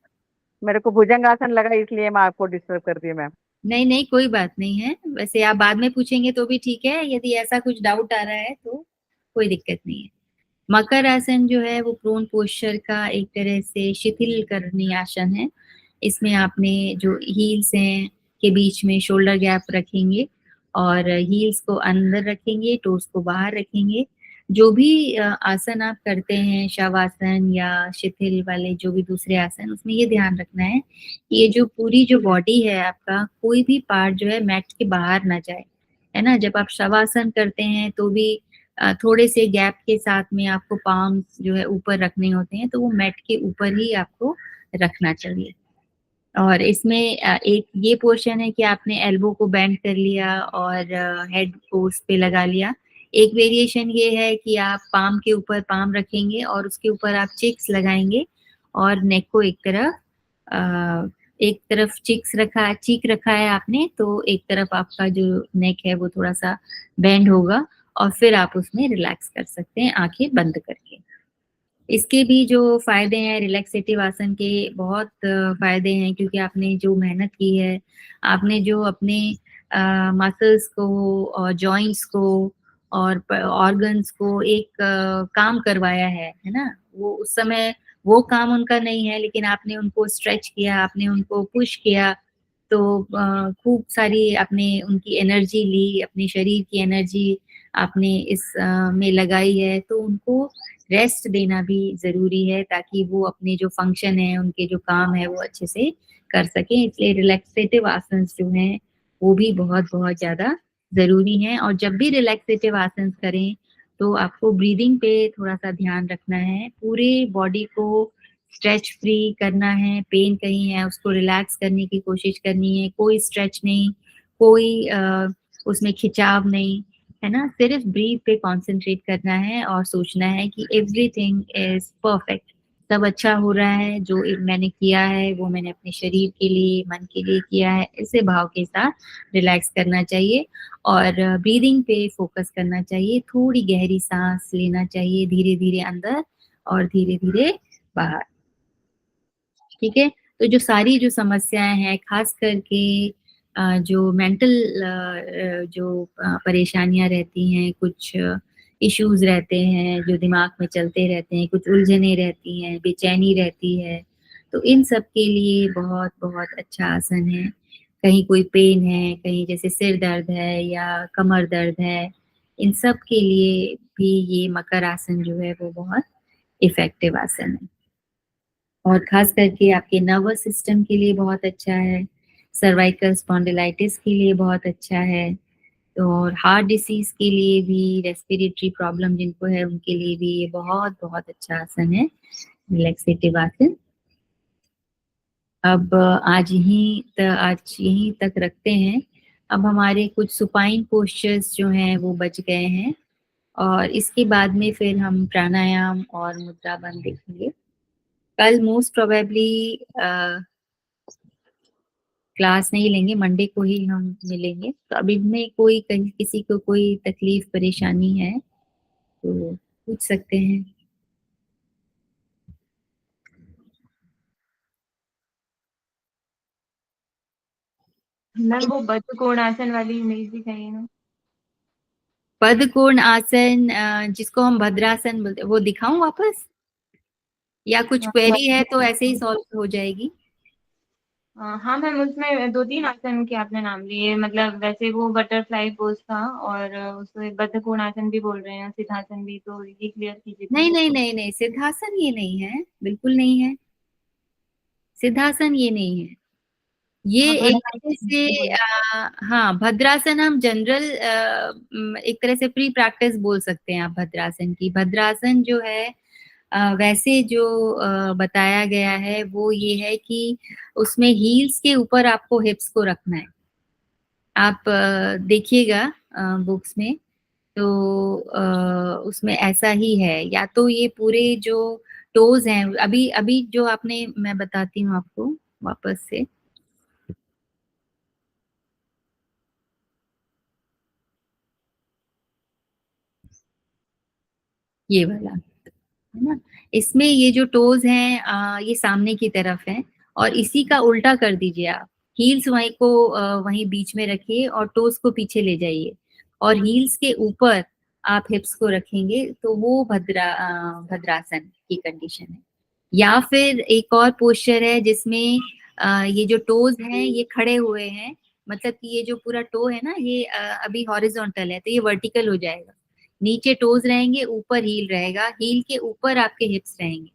मेरे को भुजंग आसन लगा इसलिए मैं आपको डिस्टर्ब कर दी मैम। नहीं नहीं, कोई बात नहीं है। वैसे आप बाद में पूछेंगे तो भी ठीक है, यदि ऐसा कुछ डाउट आ रहा है तो कोई दिक्कत नहीं है। मकर आसन जो है वो प्रोन पोस्चर का एक तरह से शिथिल करनी आसन है। इसमें आपने जो हील्स हैं के बीच में शोल्डर गैप रखेंगे और हील्स को अंदर रखेंगे, टोस को बाहर रखेंगे। जो भी आसन आप करते हैं, शवासन या शिथिल वाले जो भी दूसरे आसन, उसमें ये ध्यान रखना है कि ये जो पूरी जो बॉडी है आपका, कोई भी पार्ट जो है मैट के बाहर ना जाए, है ना? जब आप शवासन करते हैं तो भी थोड़े से गैप के साथ में आपको पाम्स जो है ऊपर रखने होते हैं, तो वो मैट के ऊपर ही आपको रखना चाहिए। और इसमें एक ये पोर्शन है कि आपने एल्बो को बेंड कर लिया और हेड को उस पे लगा लिया। एक वेरिएशन ये है कि आप पाम के ऊपर पाम रखेंगे और उसके ऊपर आप चिक्स लगाएँगे और नेक को एक तरफ चीक रखा है आपने, तो एक तरफ आपका जो नेक है वो थोड़ा-सा बेंड होगा और फिर आप उसमें रिलैक्स कर सकते हैं आँखें बंद करके। इसके भी जो फ़ायदे हैं रिलैक्सेटिव आसन के बहुत फ़ायदे हैं क्योंकि आपने जो मेहनत की है, आपने जो अपने मसल्स को और जॉइंट्स को और ऑर्गन्स को एक काम करवाया है ना? वो उस समय वो काम उनका नहीं है लेकिन आपने उनको स्ट्रेच किया, आपने उनको पुश किया, तो खूब सारी आपने उनकी एनर्जी ली, अपने शरीर की एनर्जी आपने में लगाई है, तो उनको रेस्ट देना भी ज़रूरी है ताकि वो अपने जो फंक्शन है, उनके जो काम है वो अच्छे से कर सकें। इसलिए रिलैक्सेटिव आसन्स जो हैं, वो भी बहुत-बहुत ज़्यादा ज़रूरी हैं और जब भी रिलैक्सेटिव आसन्स करें, तो आपको ब्रीदिंग पे थोड़ा-सा ध्यान रखना है। पूरे बॉडी को स्ट्रेच फ्री करना है, पेन कहीं है उसको रिलैक्स करने की कोशिश करनी है, कोई स्ट्रेच नहीं, कोई उसमें खिंचाव नहीं। है ना? सिर्फ ब्रीथ पे कॉन्संट्रेट करना है और सोचना है कि एवरीथिंग इज़ परफेक्ट, सब अच्छा हो रहा है, जो मैंने किया है वो मैंने अपने शरीर के लिए, मन के लिए किया है, ऐसे भाव के साथ रिलैक्स करना चाहिए और ब्रीदिंग पे फ़ोकस करना चाहिए, थोड़ी गहरी साँस लेना चाहिए, धीरे-धीरे अंदर और धीरे-धीरे बाहर। ठीक है? तो जो समस्याएँ हैं ख़ास करके जो मेंटल जो परेशानियाँ रहती हैं, कुछ इश्यूज़ रहते हैं जो दिमाग में चलते रहते हैं, कुछ उलझनें रहती हैं, बेचैनी रहती है, तो इन सब के लिए बहुत-बहुत अच्छा आसन है। कहीं कोई पेन है, कहीं जैसे सिर दर्द है या कमर दर्द है, इन सब के लिए भी ये मकर आसन जो है वो बहुत इफ़ेक्टिव आसन है। और ख़ास करके आपके नर्वस सिस्टम के लिए बहुत अच्छा है, सर्वाइकल स्पॉन्डिलाइटिस के लिए बहुत अच्छा है, और हार्ट डिसीज़ के लिए भी, रेस्पिरेटरी प्रॉब्लम जिनको है उनके लिए भी ये बहुत-बहुत अच्छा आसन है, रिलैक्सेटिव आसन। अब आज यहीं तक रखते हैं। अब हमारे कुछ सुपाइन पोस्चर्स जो हैं वो बच गए हैं और इसके बाद में फिर हम प्राणायाम और मुद्रा बंध देखेंगे। कल मोस्ट प्रोबेबली क्लास नहीं लेंगे, मंडे को ही हम मिलेंगे। तो अब इनमें कोई कहीं किसी को कोई तकलीफ परेशानी है तो पूछ सकते हैं। मैम वो बद्ध कोणासन वाली नहीं दिखाई ना। पद्मकोण आसन जिसको हम भद्रासन बोलते हैं, वो दिखाऊं वापस या कुछ क्वेरी है तो ऐसे ही सॉल्व हो जाएगी? हाँ मैम, उसमें दो तीन आसन के आपने नाम लिए, मतलब वैसे वो बटरफ्लाई पोज था और उसे बद्ध कोणासन भी बोल रहे हैं, सिद्धासन भी, तो ये क्लियर कीजिए नहीं please। नहीं नहीं नहीं, सिद्धासन ये नहीं है, बिल्कुल नहीं है। सिद्धासन ये नहीं है। ये हाँ, एक तरह भद्रासन से बोलिए। हाँ, भद्रासन हम जनरल एक तरह से प्री प्रैक्टिस बोल सकते हैं आप भद्रासन की। भद्रासन जो है वैसे जो बताया गया है वो ये है कि उसमें हील्स के ऊपर आपको हिप्स को रखना है। आप देखिएगा बुक्स में, तो उसमें ऐसा ही है, या तो ये पूरे जो टोज़ हैं, अभी अभी जो आपने, मैं बताती हूँ आपको वापस से। ये वाला, है ना? इसमें ये जो टोज़ हैं ये सामने की तरफ हैं और इसी का उल्टा कर दीजिए आप। हील्स वहीं बीच में रखिए और टोज़ को पीछे ले जाइए और हील्स के ऊपर आप हिप्स को रखेंगे तो वो भद्रासन की कंडीशन है। या फिर एक और पोस्चर है जिसमें ये जो टोज हैं ये खड़े हुए हैं, मतलब कि ये जो पूरा टो है ना ये अभी हॉरिजॉन्टल है तो ये वर्टिकल हो जाएगा, नीचे टोज रहेंगे, ऊपर हील रहेगा, हील के ऊपर आपके हिप्स रहेंगे,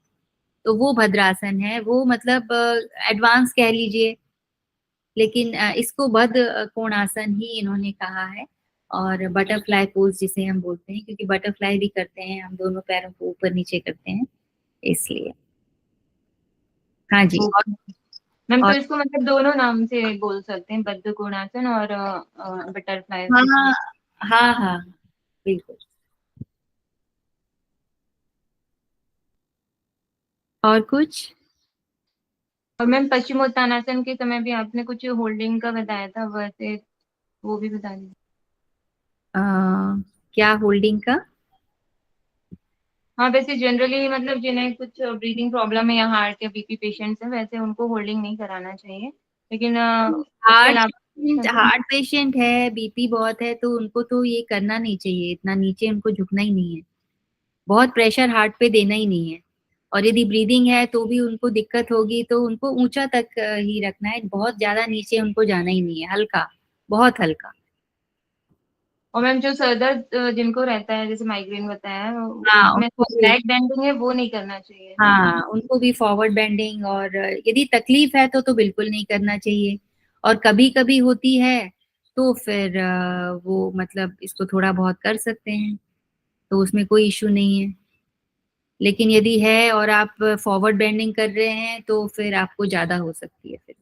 तो वो भद्रासन है। वो मतलब एडवांस कह लीजिए, लेकिन इसको कोणासन ही इन्होंने कहा है। और बटरफ्लाई पोज जिसे हम बोलते हैं, क्योंकि बटरफ्लाई भी करते हैं हम, दोनों पैरों को ऊपर नीचे करते हैं इसलिए। हाँ जी। ओके मैम, तो और इसको मतलब दोनों नाम से बोल सकते हैं, बद्ध कोणासन और बटरफ्लाई हाँ पोज। हाँ हाँ बिल्कुल। और कुछ? और मैम पश्चिमोत्तानासन के समय भी आपने कुछ होल्डिंग का बताया था, वैसे वो भी बता दीजिए। अ, क्या होल्डिंग का? हाँ, वैसे जनरली मतलब जिन्हें कुछ ब्रीदिंग प्रॉब्लम है या हार्ट या बीपी पेशेंट्स है, वैसे उनको होल्डिंग नहीं कराना चाहिए, लेकिन उसके अलावा। हार्ट पेशेंट है, बीपी बहुत है, तो उनको तो ये करना नहीं चाहिए, इतना नीचे उनको झुकना ही नहीं है, बहुत प्रेशर हार्ट पे देना ही नहीं है। और यदि ब्रीदिंग है तो भी उनको दिक्कत होगी, तो उनको ऊंचा तक ही रखना है, बहुत ज्यादा नीचे उनको जाना ही नहीं है, हल्का, बहुत हल्का। और मैम जो सर दर्द जिनको रहता है, जैसे माइग्रेन बताया, हाँ उसमें उनको भी, बैक बेंडिंग है वो नहीं करना चाहिए ना। हाँ उनको भी फॉरवर्ड बेंडिंग, और यदि तकलीफ है तो बिल्कुल नहीं करना चाहिए। और कभी कभी होती है तो फिर वो मतलब इसको थोड़ा बहुत कर सकते हैं, तो उसमें कोई इशू नहीं है। लेकिन यदि है और आप फॉरवर्ड बेंडिंग कर रहे हैं तो फिर आपको ज्यादा हो सकती है फिर।